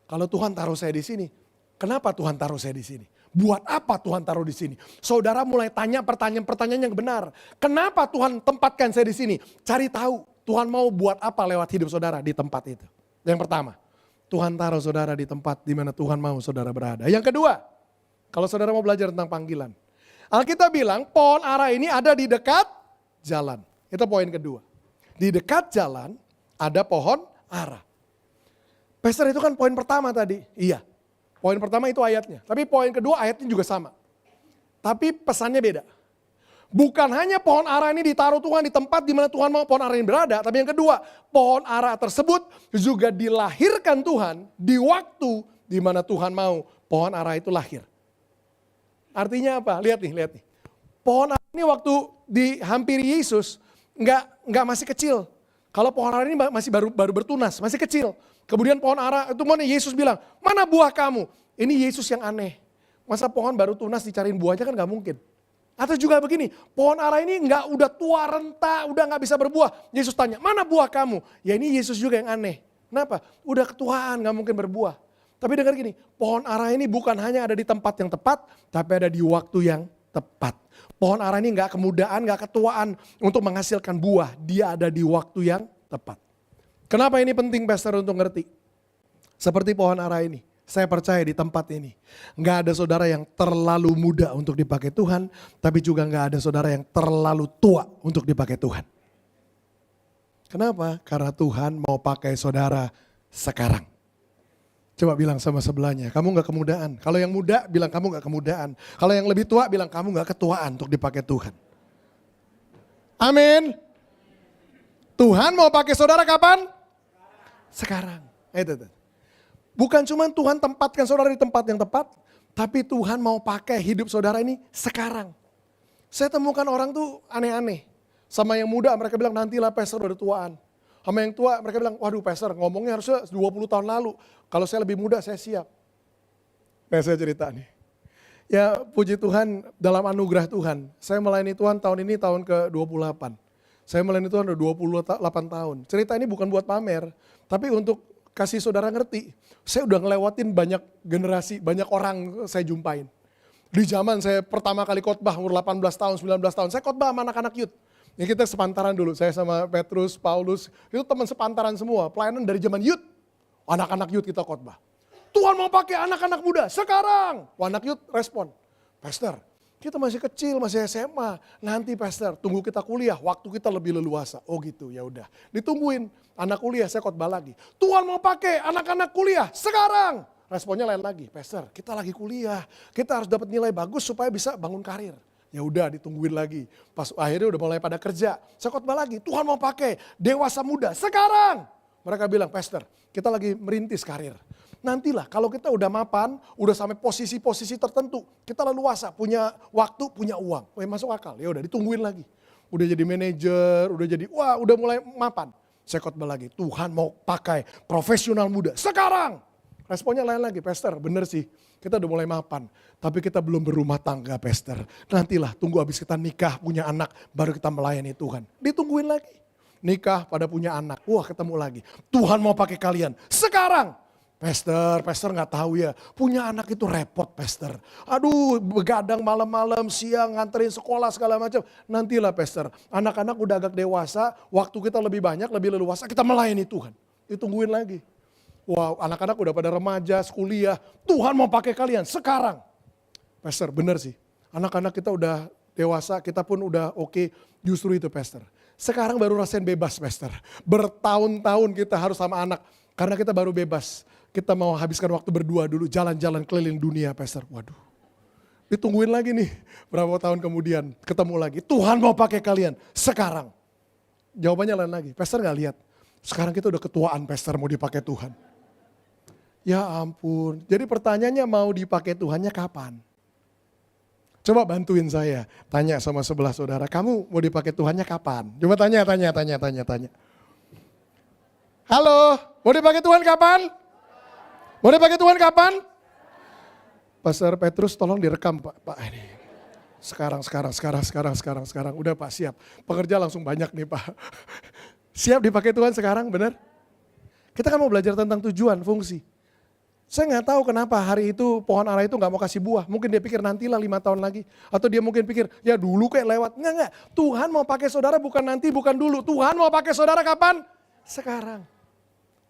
Kalau Tuhan taruh saya di sini, kenapa Tuhan taruh saya di sini? Buat apa Tuhan taruh di sini? Saudara mulai tanya pertanyaan-pertanyaan yang benar. Kenapa Tuhan tempatkan saya di sini? Cari tahu Tuhan mau buat apa lewat hidup saudara di tempat itu. Yang pertama, Tuhan taruh saudara di tempat di mana Tuhan mau saudara berada. Yang kedua, kalau saudara mau belajar tentang panggilan. Alkitab bilang pohon ara ini ada di dekat jalan. Itu poin kedua. Di dekat jalan ada pohon ara. Pastor, itu kan poin pertama tadi. Iya, poin pertama itu ayatnya. Tapi poin kedua ayatnya juga sama. Tapi pesannya beda. Bukan hanya pohon ara ini ditaruh Tuhan di tempat di mana Tuhan mau pohon ara ini berada. Tapi yang kedua, pohon ara tersebut juga dilahirkan Tuhan di waktu di mana Tuhan mau pohon ara itu lahir. Artinya apa? Lihat nih. Pohon ara ini waktu dihampiri Yesus nggak masih kecil. Kalau pohon ara ini masih baru bertunas, masih kecil. Kemudian pohon ara itu mana Yesus bilang, mana buah kamu? Ini Yesus yang aneh. Masa pohon baru tunas dicariin buahnya kan gak mungkin. Atau juga begini, pohon ara ini udah tua renta, udah gak bisa berbuah. Yesus tanya, mana buah kamu? Ya ini Yesus juga yang aneh. Kenapa? Udah ketuaan gak mungkin berbuah. Tapi dengar gini, pohon ara ini bukan hanya ada di tempat yang tepat, tapi ada di waktu yang tepat. Pohon ara ini gak kemudaan, gak ketuaan untuk menghasilkan buah. Dia ada di waktu yang tepat. Kenapa ini penting pastor untuk ngerti? Seperti pohon ara ini, saya percaya di tempat ini, nggak ada saudara yang terlalu muda untuk dipakai Tuhan, tapi juga nggak ada saudara yang terlalu tua untuk dipakai Tuhan. Kenapa? Karena Tuhan mau pakai saudara sekarang. Coba bilang sama sebelahnya, kamu nggak kemudaan. Kalau yang muda bilang kamu nggak kemudaan. Kalau yang lebih tua bilang kamu nggak ketuaan untuk dipakai Tuhan. Amin. Tuhan mau pakai saudara kapan? Sekarang. Itu. Bukan cuma Tuhan tempatkan saudara di tempat yang tepat, tapi Tuhan mau pakai hidup saudara ini sekarang. Saya temukan orang tuh aneh-aneh. Sama yang muda mereka bilang nantilah pastor udah tuaan. Sama yang tua mereka bilang, waduh pastor ngomongnya harusnya 20 tahun lalu. Kalau saya lebih muda saya siap. Nah saya cerita nih. Ya puji Tuhan dalam anugerah Tuhan. Saya melayani Tuhan tahun ini tahun ke-28. Saya melayani Tuhan udah 28 tahun. Cerita ini bukan buat pamer, tapi untuk kasih saudara ngerti. Saya udah ngelewatin banyak generasi, banyak orang saya jumpain. Di zaman saya pertama kali khotbah umur 18 tahun, 19 tahun, saya khotbah sama anak-anak youth. Ya kita sepantaran dulu, saya sama Petrus, Paulus, itu teman sepantaran semua. Pelayanan dari zaman youth, anak-anak youth kita khotbah. Tuhan mau pakai anak-anak muda sekarang. Anak youth respon, pastor, kita masih kecil, masih SMA. Nanti pastor, tunggu kita kuliah, waktu kita lebih leluasa. Oh gitu, ya udah. Ditungguin, anak kuliah saya khotbah lagi. Tuhan mau pakai anak-anak kuliah sekarang. Responnya lain lagi, pastor, kita lagi kuliah, kita harus dapat nilai bagus supaya bisa bangun karir. Ya udah ditungguin lagi. Pas akhirnya udah mulai pada kerja. Saya khotbah lagi, Tuhan mau pakai dewasa muda sekarang. Mereka bilang, pastor, kita lagi merintis karir. Nantilah kalau kita udah mapan, udah sampai posisi-posisi tertentu, kita leluasa, punya waktu, punya uang. Masuk akal, ya udah ditungguin lagi. Udah jadi manajer, udah mulai mapan. Saya khotbah lagi, Tuhan mau pakai profesional muda sekarang. Responnya lain lagi, pastor, bener sih. Kita udah mulai mapan, tapi kita belum berumah tangga, pastor. Nantilah, tunggu habis kita nikah, punya anak, baru kita melayani Tuhan. Ditungguin lagi. Nikah pada punya anak, wah ketemu lagi. Tuhan mau pakai kalian sekarang. Pastor gak tahu ya, punya anak itu repot pastor. Aduh begadang malam-malam, siang nganterin sekolah segala macam. Nantilah pastor, anak-anak udah agak dewasa, waktu kita lebih banyak, lebih leluasa, kita melayani Tuhan. Ditungguin lagi. Wow, anak-anak udah pada remaja, kuliah, Tuhan mau pakai kalian sekarang. Pastor bener sih, anak-anak kita udah dewasa, kita pun udah oke, justru itu pastor. Sekarang baru rasain bebas pastor. Bertahun-tahun kita harus sama anak, karena kita baru bebas. Kita mau habiskan waktu berdua dulu, jalan-jalan keliling dunia pastor. Waduh, ditungguin lagi nih, berapa tahun kemudian ketemu lagi. Tuhan mau pakai kalian sekarang. Jawabannya lain lagi, pastor gak lihat. Sekarang kita udah ketuaan pastor mau dipakai Tuhan. Ya ampun, jadi pertanyaannya mau dipakai Tuhannya kapan? Coba bantuin saya, tanya sama sebelah saudara, kamu mau dipakai Tuhannya kapan? Coba tanya. Halo, mau dipakai Tuhan kapan? Mau dipakai Tuhan kapan? Pastor Petrus tolong direkam Pak. Ini. Sekarang. Udah Pak siap, pekerja langsung banyak nih Pak. Siap dipakai Tuhan sekarang, benar? Kita kan mau belajar tentang tujuan, fungsi. Saya nggak tahu kenapa hari itu pohon ara itu nggak mau kasih buah. Mungkin dia pikir nantilah 5 tahun lagi. Atau dia mungkin pikir ya dulu kayak lewat. Enggak. Tuhan mau pakai saudara bukan nanti, bukan dulu. Tuhan mau pakai saudara kapan? Sekarang.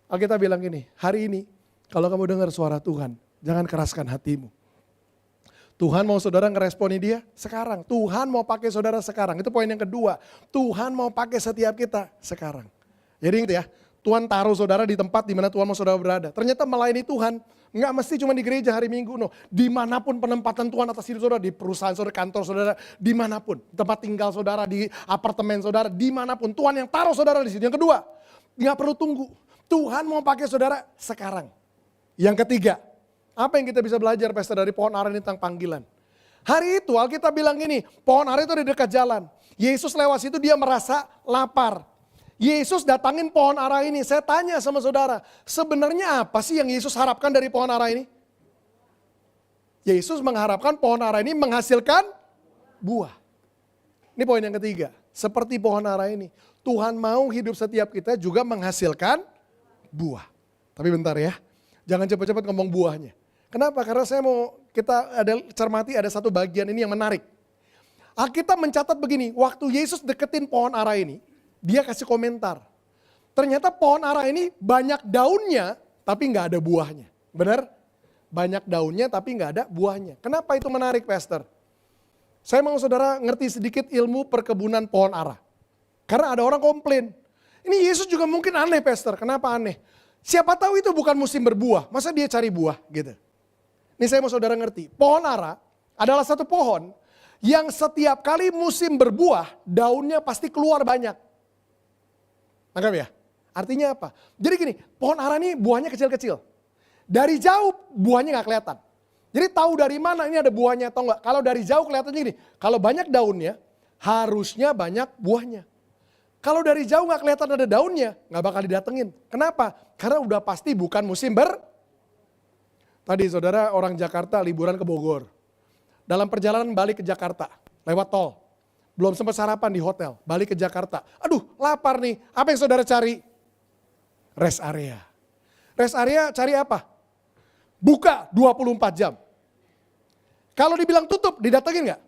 Alkitab bilang gini, hari ini kalau kamu dengar suara Tuhan, jangan keraskan hatimu. Tuhan mau saudara ngeresponi dia sekarang. Tuhan mau pakai saudara sekarang. Itu poin yang kedua. Tuhan mau pakai setiap kita sekarang. Jadi ingat ya, Tuhan taruh saudara di tempat di mana Tuhan mau saudara berada. Ternyata melayani Tuhan nggak mesti cuma di gereja hari Minggu. No. Dimanapun penempatan Tuhan atas hidup saudara, di perusahaan saudara, kantor saudara, dimanapun. Tempat tinggal saudara, di apartemen saudara, dimanapun. Tuhan yang taruh saudara di situ. Yang kedua, nggak perlu tunggu. Tuhan mau pakai saudara sekarang. Yang ketiga, apa yang kita bisa belajar Pastor dari pohon ara ini tentang panggilan? Hari itu Alkitab bilang gini, pohon ara itu di dekat jalan. Yesus lewat situ dia merasa lapar. Yesus datangin pohon ara ini. Saya tanya sama saudara, sebenarnya apa sih yang Yesus harapkan dari pohon ara ini? Yesus mengharapkan pohon ara ini menghasilkan buah. Ini poin yang ketiga. Seperti pohon ara ini, Tuhan mau hidup setiap kita juga menghasilkan buah. Tapi bentar ya, jangan cepat-cepat ngomong buahnya. Kenapa? Karena saya mau kita cermati ada satu bagian ini yang menarik. Alkitab mencatat begini, waktu Yesus deketin pohon ara ini, dia kasih komentar. Ternyata pohon ara ini banyak daunnya tapi nggak ada buahnya. Benar? Banyak daunnya tapi nggak ada buahnya. Kenapa itu menarik Pastor? Saya mau saudara ngerti sedikit ilmu perkebunan pohon ara. Karena ada orang komplain. Ini Yesus juga mungkin aneh Pastor. Kenapa aneh? Siapa tahu itu bukan musim berbuah. Masa dia cari buah gitu. Ini saya mau saudara ngerti. Pohon ara adalah satu pohon yang setiap kali musim berbuah daunnya pasti keluar banyak. Nangkap ya? Artinya apa? Jadi gini, pohon ara ini buahnya kecil-kecil. Dari jauh buahnya nggak kelihatan. Jadi tahu dari mana ini ada buahnya atau enggak. Kalau dari jauh kelihatannya gini, kalau banyak daunnya, harusnya banyak buahnya. Kalau dari jauh nggak kelihatan ada daunnya, nggak bakal didatengin. Kenapa? Karena udah pasti bukan musim Tadi saudara orang Jakarta liburan ke Bogor. Dalam perjalanan balik ke Jakarta, lewat tol. Belum sempat sarapan di hotel, balik ke Jakarta. Aduh lapar nih, apa yang saudara cari? Rest area. Rest area cari apa? Buka 24 jam. Kalau dibilang tutup, didatengin nggak?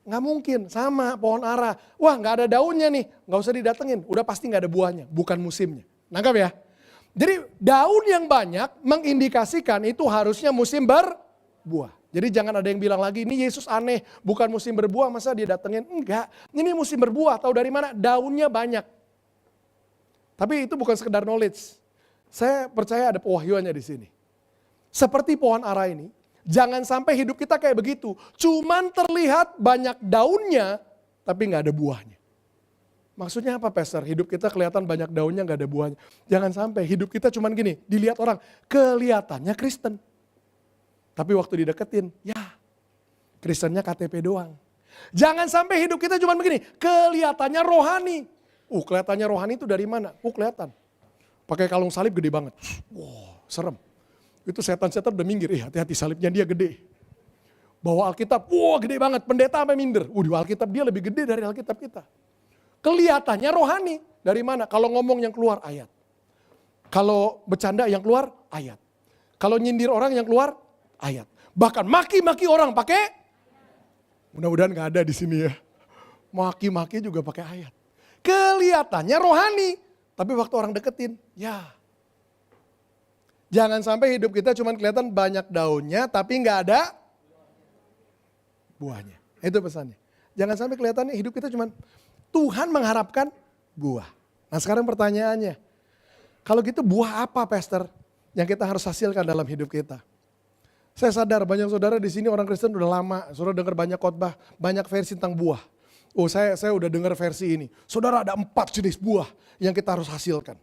Nggak mungkin, sama pohon ara. Wah nggak ada daunnya nih, nggak usah didatengin. Udah pasti nggak ada buahnya, bukan musimnya. Nangkap ya? Jadi daun yang banyak mengindikasikan itu harusnya musim berbuah. Jadi jangan ada yang bilang lagi, ini Yesus aneh, bukan musim berbuah, masa dia datengin? Enggak, ini musim berbuah, tahu dari mana? Daunnya banyak. Tapi itu bukan sekedar knowledge. Saya percaya ada pewahyuannya di sini. Seperti pohon ara ini, jangan sampai hidup kita kayak begitu. Cuman terlihat banyak daunnya, tapi nggak ada buahnya. Maksudnya apa Pastor? Hidup kita kelihatan banyak daunnya nggak ada buahnya. Jangan sampai hidup kita cuman gini, dilihat orang, kelihatannya Kristen. Tapi waktu dideketin, ya Kristennya KTP doang. Jangan sampai hidup kita cuma begini, kelihatannya rohani. Kelihatannya rohani itu dari mana? Kelihatan. Pakai kalung salib gede banget. Wow, serem. Itu setan-setan udah minggir, hati-hati salibnya dia gede. Bawa Alkitab, gede banget, pendeta sampai minder. Di Alkitab dia lebih gede dari Alkitab kita. Kelihatannya rohani. Dari mana? Kalau ngomong yang keluar ayat. Kalau bercanda yang keluar ayat. Kalau nyindir orang yang keluar ayat. Bahkan maki-maki orang pakai, mudah-mudahan gak ada di sini ya. Maki-maki juga pakai ayat. Kelihatannya rohani, tapi waktu orang deketin, ya. Jangan sampai hidup kita cuma kelihatan banyak daunnya, tapi gak ada buahnya. Itu pesannya. Jangan sampai kelihatannya hidup kita cuma, Tuhan mengharapkan buah. Nah sekarang pertanyaannya, kalau gitu buah apa Pastor yang kita harus hasilkan dalam hidup kita? Saya sadar banyak saudara di sini orang Kristen udah lama, saudara dengar banyak khotbah, banyak versi tentang buah. Saya udah dengar versi ini. Saudara ada 4 jenis buah yang kita harus hasilkan.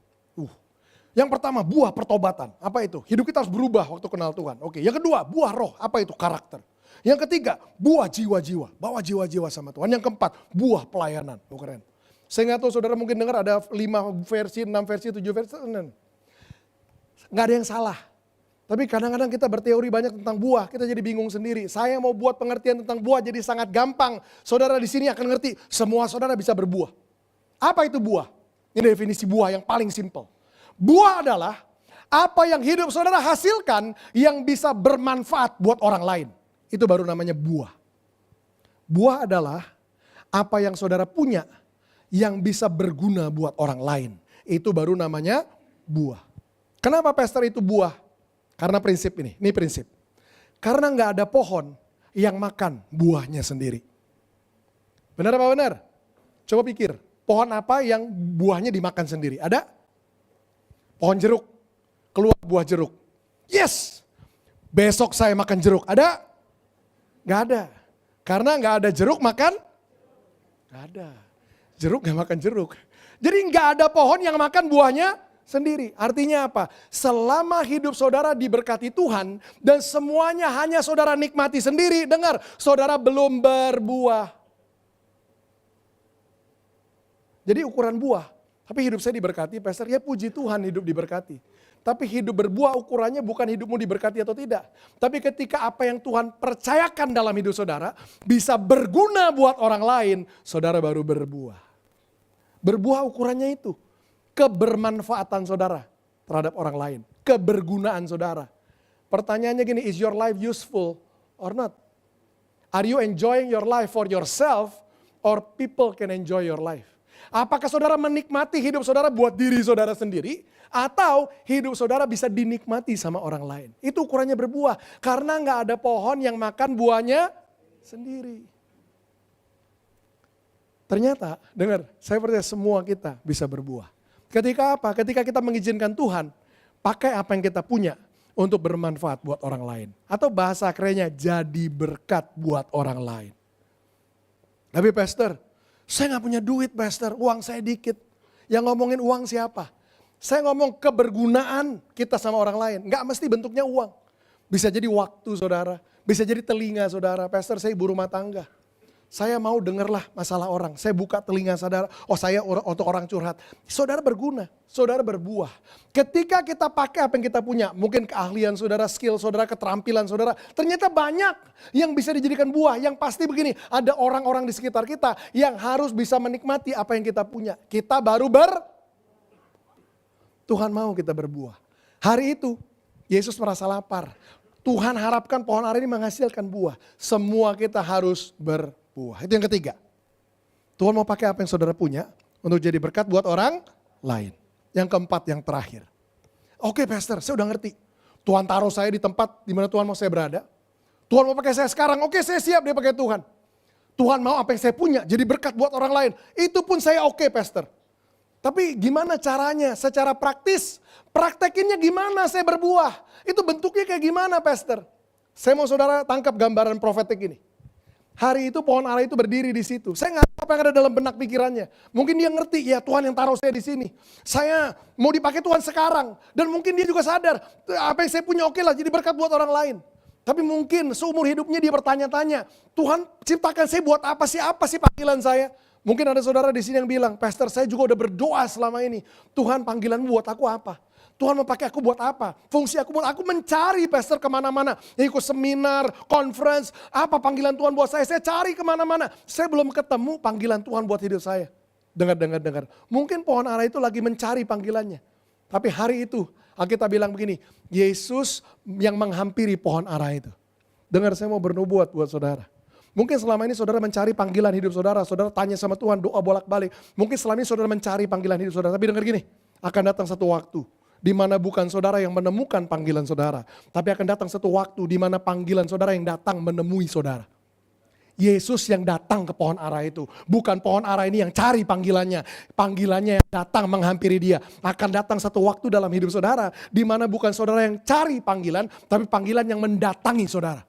Yang pertama buah pertobatan. Apa itu? Hidup kita harus berubah waktu kenal Tuhan. Oke. Yang kedua buah roh. Apa itu? Karakter. Yang ketiga buah jiwa-jiwa. Bawa jiwa-jiwa sama Tuhan. Yang keempat buah pelayanan. Keren. Saya nggak tahu saudara mungkin dengar ada 5 versi, 6 versi, 7 versi. Nggak ada yang salah. Tapi kadang-kadang kita berteori banyak tentang buah, kita jadi bingung sendiri. Saya mau buat pengertian tentang buah jadi sangat gampang. Saudara di sini akan ngerti, semua saudara bisa berbuah. Apa itu buah? Ini definisi buah yang paling simpel. Buah adalah Apa yang hidup saudara hasilkan yang bisa bermanfaat buat orang lain. Itu baru namanya buah. Buah adalah apa yang saudara punya yang bisa berguna buat orang lain. Itu baru namanya buah. Kenapa pastor itu buah? Karena prinsip ini prinsip. Karena nggak ada pohon yang makan buahnya sendiri. Benar apa benar? Coba pikir, pohon apa yang buahnya dimakan sendiri? Ada? Pohon jeruk, keluar buah jeruk. Yes, besok saya makan jeruk. Ada? Nggak ada. Karena nggak ada jeruk makan? Nggak ada. Jeruk nggak makan jeruk. Jadi nggak ada pohon yang makan buahnya sendiri. Artinya apa? Selama hidup saudara diberkati Tuhan dan semuanya hanya saudara nikmati sendiri, dengar, saudara belum berbuah. Jadi ukuran buah, tapi hidup saya diberkati, pastor, ya puji Tuhan hidup diberkati. Tapi hidup berbuah ukurannya bukan hidupmu diberkati atau tidak. Tapi ketika apa yang Tuhan percayakan dalam hidup saudara bisa berguna buat orang lain, saudara baru berbuah. Berbuah ukurannya itu. Kebermanfaatan saudara terhadap orang lain. Kebergunaan saudara. Pertanyaannya gini, is your life useful or not? Are you enjoying your life for yourself or people can enjoy your life? Apakah saudara menikmati hidup saudara buat diri saudara sendiri atau hidup saudara bisa dinikmati sama orang lain? Itu ukurannya berbuah. Karena nggak ada pohon yang makan buahnya sendiri. Ternyata, dengar, saya percaya semua kita bisa berbuah. Ketika apa? Ketika kita mengizinkan Tuhan pakai apa yang kita punya untuk bermanfaat buat orang lain. Atau bahasa kerennya jadi berkat buat orang lain. Tapi pastor, saya gak punya duit pastor, uang saya dikit. Yang ngomongin uang siapa? Saya ngomong kebergunaan kita sama orang lain. Gak mesti bentuknya uang. Bisa jadi waktu saudara, bisa jadi telinga saudara. Pastor, saya ibu rumah tangga. Saya mau dengarlah masalah orang. Saya buka telinga saudara. Oh, saya untuk orang curhat. Saudara berguna, saudara berbuah. Ketika kita pakai apa yang kita punya, mungkin keahlian saudara, skill saudara, keterampilan saudara, ternyata banyak yang bisa dijadikan buah. Yang pasti begini, ada orang-orang di sekitar kita yang harus bisa menikmati apa yang kita punya. Kita baru Tuhan mau kita berbuah. Hari itu Yesus merasa lapar. Tuhan harapkan pohon ara ini menghasilkan buah. Semua kita harus berbuah. Itu yang ketiga. Tuhan mau pakai apa yang saudara punya untuk jadi berkat buat orang lain. Yang keempat, yang terakhir. Oke pastor, saya udah ngerti. Tuhan taruh saya di tempat di mana Tuhan mau saya berada. Tuhan mau pakai saya sekarang, oke saya siap dia pakai Tuhan. Tuhan mau apa yang saya punya jadi berkat buat orang lain. Itu pun saya oke pastor. Tapi gimana caranya? Secara praktis, praktekinnya gimana saya berbuah? Itu bentuknya kayak gimana pastor? Saya mau saudara tangkap gambaran profetik ini. Hari itu pohon ara itu berdiri di situ. Saya nggak tahu apa yang ada dalam benak pikirannya. Mungkin dia ngerti, ya Tuhan yang taruh saya di sini. Saya mau dipakai Tuhan sekarang. Dan mungkin dia juga sadar, apa yang saya punya oke lah jadi berkat buat orang lain. Tapi mungkin seumur hidupnya dia bertanya-tanya, Tuhan ciptakan saya buat apa sih panggilan saya? Mungkin ada saudara di sini yang bilang, pastor saya juga udah berdoa selama ini. Tuhan panggilanmu buat aku apa? Tuhan mau pakai aku buat apa? Fungsi aku buat aku mencari pastor kemana-mana. Ikut seminar, conference, apa panggilan Tuhan buat saya? Saya cari kemana-mana. Saya belum ketemu panggilan Tuhan buat hidup saya. Dengar. Mungkin pohon ara itu lagi mencari panggilannya. Tapi hari itu Alkitab bilang begini, Yesus yang menghampiri pohon ara itu. Dengar, saya mau bernubuat buat saudara. Mungkin selama ini saudara mencari panggilan hidup saudara. Saudara tanya sama Tuhan, doa bolak-balik. Mungkin selama ini saudara mencari panggilan hidup saudara. Tapi dengar gini, akan datang satu waktu di mana bukan saudara yang menemukan panggilan saudara, tapi akan datang satu waktu di mana panggilan saudara yang datang menemui saudara. Yesus yang datang ke pohon ara itu, bukan pohon ara ini yang cari panggilannya. Panggilannya yang datang menghampiri dia. Akan datang satu waktu dalam hidup saudara, di mana bukan saudara yang cari panggilan, tapi panggilan yang mendatangi saudara.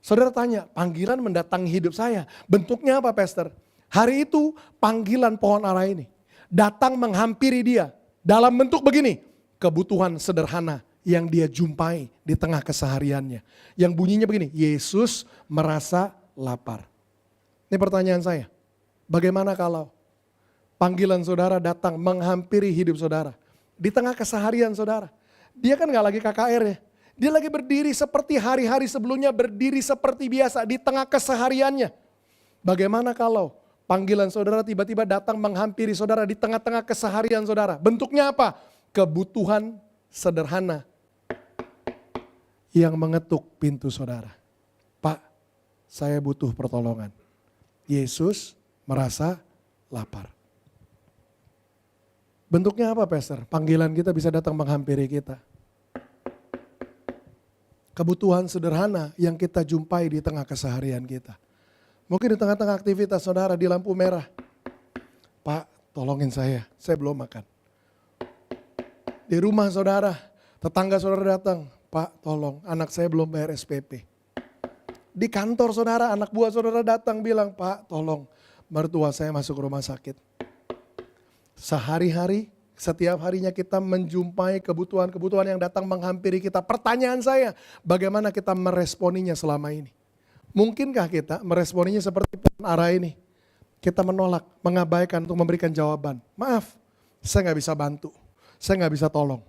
Saudara tanya, panggilan mendatangi hidup saya, bentuknya apa pastor? Hari itu panggilan pohon ara ini datang menghampiri dia dalam bentuk begini. Kebutuhan sederhana yang dia jumpai di tengah kesehariannya. Yang bunyinya begini, Yesus merasa lapar. Ini pertanyaan saya, bagaimana kalau panggilan saudara datang menghampiri hidup saudara. Di tengah keseharian saudara. Dia kan gak lagi KKR ya. Dia lagi berdiri seperti hari-hari sebelumnya, berdiri seperti biasa di tengah kesehariannya. Bagaimana kalau panggilan saudara tiba-tiba datang menghampiri saudara di tengah-tengah keseharian saudara. Bentuknya apa? Kebutuhan sederhana yang mengetuk pintu saudara. Pak, saya butuh pertolongan. Yesus merasa lapar. Bentuknya apa, Pastor? Panggilan kita bisa datang menghampiri kita. Kebutuhan sederhana yang kita jumpai di tengah keseharian kita. Mungkin di tengah-tengah aktivitas saudara di lampu merah. Pak, tolongin saya belum makan. Di rumah saudara, tetangga saudara datang. Pak, tolong, anak saya belum bayar SPP. Di kantor saudara, anak buah saudara datang bilang, Pak, tolong, mertua saya masuk rumah sakit. Sehari-hari, setiap harinya kita menjumpai kebutuhan-kebutuhan yang datang menghampiri kita. Pertanyaan saya, bagaimana kita meresponinya selama ini? Mungkinkah kita meresponinya seperti pohon ara ini? Kita menolak, mengabaikan untuk memberikan jawaban. Maaf, saya nggak bisa bantu, saya nggak bisa tolong.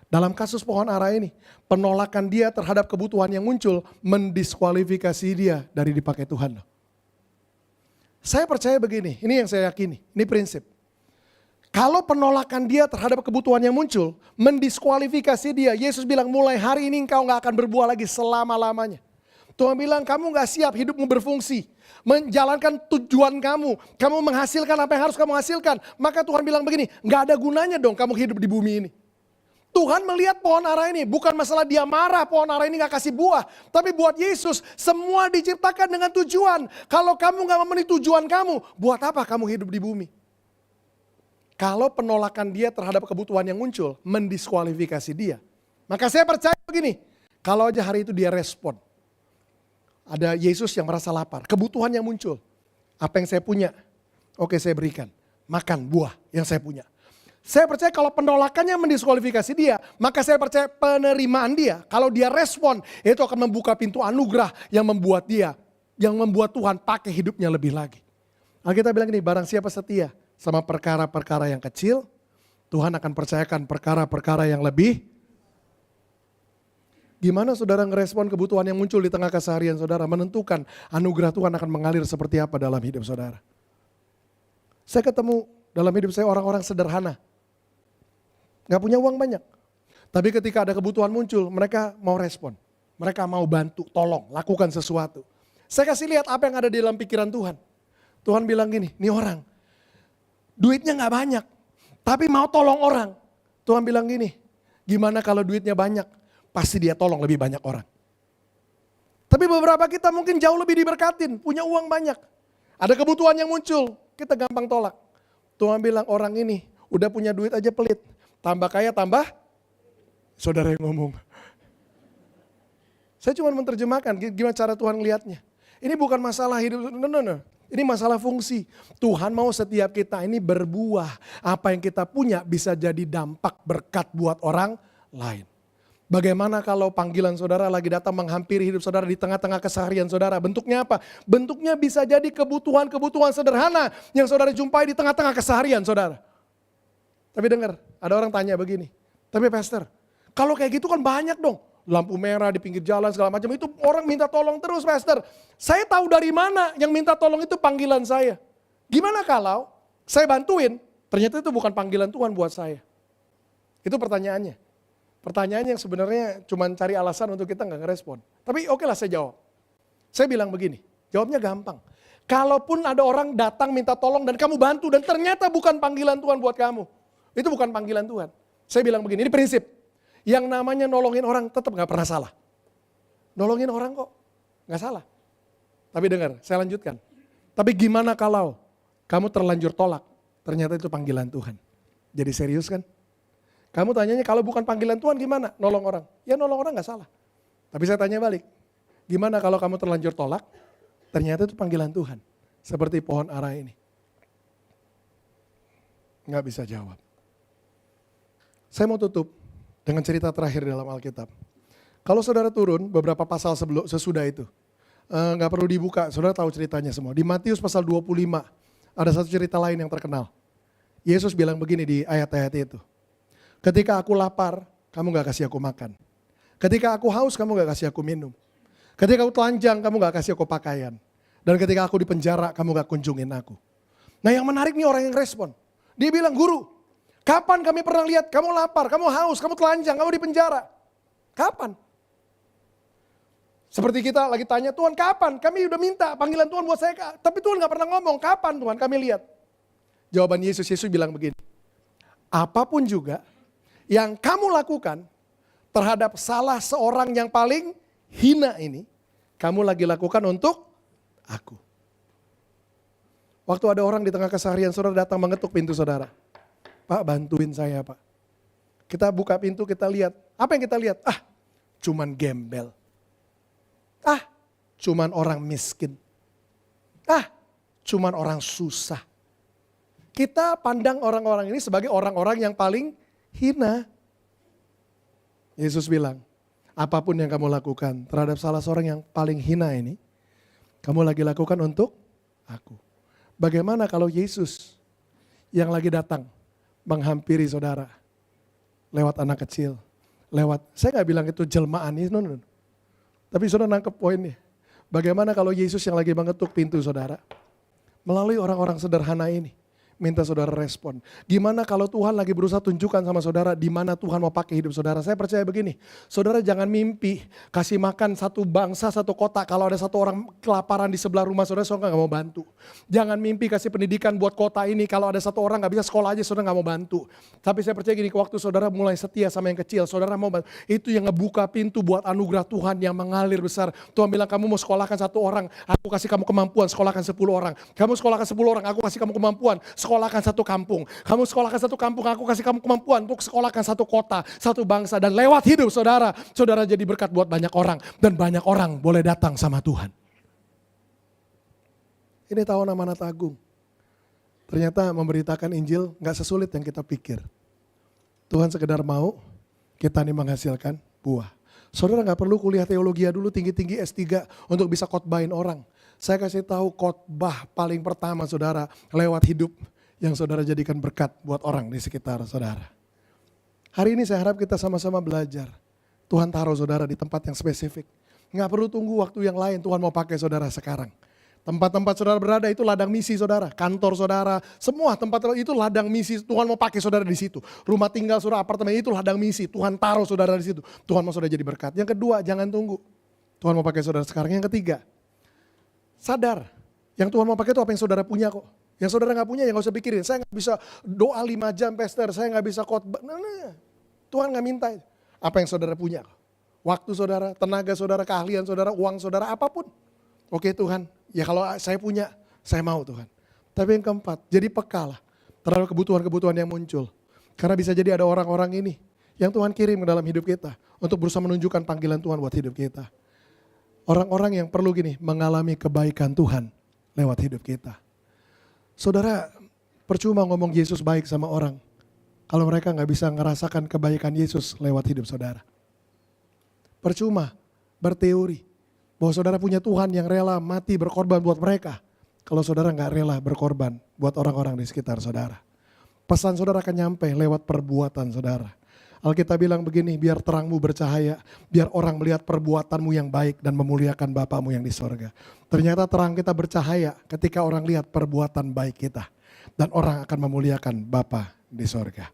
Dalam kasus pohon ara ini, penolakan dia terhadap kebutuhan yang muncul mendiskualifikasi dia dari dipakai Tuhan. Saya percaya begini, ini yang saya yakini, ini prinsip. Kalau penolakan dia terhadap kebutuhan yang muncul, mendiskualifikasi dia. Yesus bilang mulai hari ini engkau gak akan berbuah lagi selama-lamanya. Tuhan bilang kamu gak siap hidupmu berfungsi. Menjalankan tujuan kamu. Kamu menghasilkan apa yang harus kamu hasilkan. Maka Tuhan bilang begini, gak ada gunanya dong kamu hidup di bumi ini. Tuhan melihat pohon ara ini, bukan masalah dia marah pohon ara ini gak kasih buah. Tapi buat Yesus, semua diciptakan dengan tujuan. Kalau kamu gak memenuhi tujuan kamu, buat apa kamu hidup di bumi? Kalau penolakan dia terhadap kebutuhan yang muncul, mendiskualifikasi dia. Maka saya percaya begini, kalau aja hari itu dia respon. Ada Yesus yang merasa lapar, kebutuhan yang muncul. Apa yang saya punya? Oke, saya berikan. Makan buah yang saya punya. Saya percaya kalau penolakannya mendiskualifikasi dia, maka saya percaya penerimaan dia, kalau dia respon, itu akan membuka pintu anugerah yang membuat dia, yang membuat Tuhan pakai hidupnya lebih lagi. Alkitab bilang ini, barang siapa setia sama perkara-perkara yang kecil, Tuhan akan percayakan perkara-perkara yang lebih. Gimana saudara ngerespon kebutuhan yang muncul di tengah keseharian saudara, menentukan anugerah Tuhan akan mengalir seperti apa dalam hidup saudara. Saya ketemu dalam hidup saya orang-orang sederhana, gak punya uang banyak. Tapi ketika ada kebutuhan muncul, mereka mau respon. Mereka mau bantu, tolong, lakukan sesuatu. Saya kasih lihat apa yang ada di dalam pikiran Tuhan. Tuhan bilang gini, nih orang, duitnya gak banyak, tapi mau tolong orang. Tuhan bilang gini, gimana kalau duitnya banyak, pasti dia tolong lebih banyak orang. Tapi beberapa kita mungkin jauh lebih diberkatin, punya uang banyak. Ada kebutuhan yang muncul, kita gampang tolak. Tuhan bilang orang ini udah punya duit aja pelit, tambah kaya tambah, saudara yang ngomong. Saya cuma menerjemahkan gimana cara Tuhan ngelihatnya. Ini bukan masalah hidup, no. Ini masalah fungsi. Tuhan mau setiap kita ini berbuah. Apa yang kita punya bisa jadi dampak berkat buat orang lain. Bagaimana kalau panggilan saudara lagi datang menghampiri hidup saudara di tengah-tengah keseharian saudara. Bentuknya apa? Bentuknya bisa jadi kebutuhan-kebutuhan sederhana yang saudara jumpai di tengah-tengah keseharian saudara. Tapi dengar, ada orang tanya begini. Tapi pastor, kalau kayak gitu kan banyak dong. Lampu merah di pinggir jalan segala macam, itu orang minta tolong terus pastor. Saya tahu dari mana yang minta tolong itu panggilan saya. Gimana kalau saya bantuin, ternyata itu bukan panggilan Tuhan buat saya. Itu pertanyaannya. Pertanyaan yang sebenarnya cuma cari alasan untuk kita nggak ngerespon. Tapi oke lah saya jawab. Saya bilang begini, jawabnya gampang. Kalaupun ada orang datang minta tolong dan kamu bantu dan ternyata bukan panggilan Tuhan buat kamu. Itu bukan panggilan Tuhan. Saya bilang begini, ini prinsip. Yang namanya nolongin orang tetap gak pernah salah. Nolongin orang kok gak salah. Tapi dengar, saya lanjutkan. Tapi gimana kalau kamu terlanjur tolak, ternyata itu panggilan Tuhan. Jadi serius kan? Kamu tanyanya kalau bukan panggilan Tuhan gimana? Nolong orang. Ya nolong orang gak salah. Tapi saya tanya balik. Gimana kalau kamu terlanjur tolak, ternyata itu panggilan Tuhan. Seperti pohon ara ini. Gak bisa jawab. Saya mau tutup dengan cerita terakhir dalam Alkitab. Kalau saudara turun beberapa pasal sesudah itu, nggak perlu dibuka, saudara tahu ceritanya semua. Di Matius pasal 25, ada satu cerita lain yang terkenal. Yesus bilang begini di ayat-ayat itu. Ketika aku lapar, kamu gak kasih aku makan. Ketika aku haus, kamu gak kasih aku minum. Ketika aku telanjang, kamu gak kasih aku pakaian. Dan ketika aku di penjara, kamu gak kunjungin aku. Nah yang menarik nih orang yang respon. Dia bilang, guru, Kapan kami pernah lihat kamu lapar, kamu haus, kamu telanjang, kamu di penjara? Kapan? Seperti kita lagi tanya, Tuhan kapan? Kami udah minta panggilan Tuhan buat saya, tapi Tuhan gak pernah ngomong, kapan Tuhan kami lihat? Jawaban Yesus bilang begini, apapun juga yang kamu lakukan terhadap salah seorang yang paling hina ini, kamu lagi lakukan untuk aku. Waktu ada orang di tengah keseharian saudara datang mengetuk pintu saudara. Pak, bantuin saya Pak. Kita buka pintu, kita lihat. Apa yang kita lihat? Cuman gembel. Cuman orang miskin. Cuman orang susah. Kita pandang orang-orang ini sebagai orang-orang yang paling hina. Yesus bilang, apapun yang kamu lakukan terhadap salah seorang yang paling hina ini, kamu lagi lakukan untuk aku. Bagaimana kalau Yesus yang lagi datang menghampiri saudara lewat anak kecil, saya gak bilang itu jelmaan, no. Tapi saudara nangkep poinnya. Bagaimana kalau Yesus yang lagi mengetuk pintu saudara, melalui orang-orang sederhana ini, minta saudara respon. Gimana kalau Tuhan lagi berusaha tunjukkan sama saudara di mana Tuhan mau pakai hidup saudara. Saya percaya begini, saudara jangan mimpi kasih makan satu bangsa, satu kota. Kalau ada satu orang kelaparan di sebelah rumah saudara gak mau bantu. Jangan mimpi kasih pendidikan buat kota ini. Kalau ada satu orang gak bisa sekolah aja saudara gak mau bantu. Tapi saya percaya gini, waktu saudara mulai setia sama yang kecil, saudara mau bantu. Itu yang ngebuka pintu buat anugerah Tuhan yang mengalir besar. Tuhan bilang kamu mau sekolahkan satu orang, aku kasih kamu kemampuan sekolahkan 10 orang. Kamu sekolahkan 10 orang, aku kasih kamu kemampuan sekolahkan satu kampung. Kamu sekolahkan satu kampung, aku kasih kamu kemampuan untuk sekolahkan satu kota, satu bangsa. Dan lewat hidup saudara, saudara jadi berkat buat banyak orang. Dan banyak orang boleh datang sama Tuhan. Ini tahun amanat agung. Ternyata memberitakan Injil gak sesulit yang kita pikir. Tuhan sekedar mau kita nih menghasilkan buah. Saudara gak perlu kuliah teologi dulu tinggi-tinggi S3 untuk bisa khotbahin orang. Saya kasih tahu khotbah paling pertama saudara lewat hidup yang saudara jadikan berkat buat orang di sekitar saudara. Hari ini saya harap kita sama-sama belajar. Tuhan taruh saudara di tempat yang spesifik. Nggak perlu tunggu waktu yang lain, Tuhan mau pakai saudara sekarang. Tempat-tempat saudara berada itu ladang misi saudara. Kantor saudara, semua tempat itu ladang misi. Tuhan mau pakai saudara di situ. Rumah tinggal saudara, apartemen itu ladang misi. Tuhan taruh saudara di situ. Tuhan mau saudara jadi berkat. Yang kedua, jangan tunggu. Tuhan mau pakai saudara sekarang. Yang ketiga, sadar. Yang Tuhan mau pakai itu apa yang saudara punya kok. Yang saudara gak punya ya gak usah pikirin. Saya gak bisa doa 5 jam pastor, saya gak bisa khotbah. Nah. Tuhan gak minta. Apa yang saudara punya. Waktu saudara, tenaga saudara, keahlian saudara, uang saudara, apapun. Oke Tuhan, ya kalau saya punya, saya mau Tuhan. Tapi yang keempat, jadi peka lah terhadap kebutuhan-kebutuhan yang muncul. Karena bisa jadi ada orang-orang ini yang Tuhan kirim ke dalam hidup kita. Untuk berusaha menunjukkan panggilan Tuhan buat hidup kita. Orang-orang yang perlu gini, mengalami kebaikan Tuhan lewat hidup kita. Saudara, percuma ngomong Yesus baik sama orang kalau mereka gak bisa ngerasakan kebaikan Yesus lewat hidup saudara. Percuma berteori bahwa saudara punya Tuhan yang rela mati berkorban buat mereka kalau saudara gak rela berkorban buat orang-orang di sekitar saudara. Pesan saudara akan nyampe lewat perbuatan saudara. Alkitab bilang begini, biar terangmu bercahaya, biar orang melihat perbuatanmu yang baik dan memuliakan Bapamu yang di sorga. Ternyata terang kita bercahaya ketika orang lihat perbuatan baik kita. Dan orang akan memuliakan Bapa di sorga.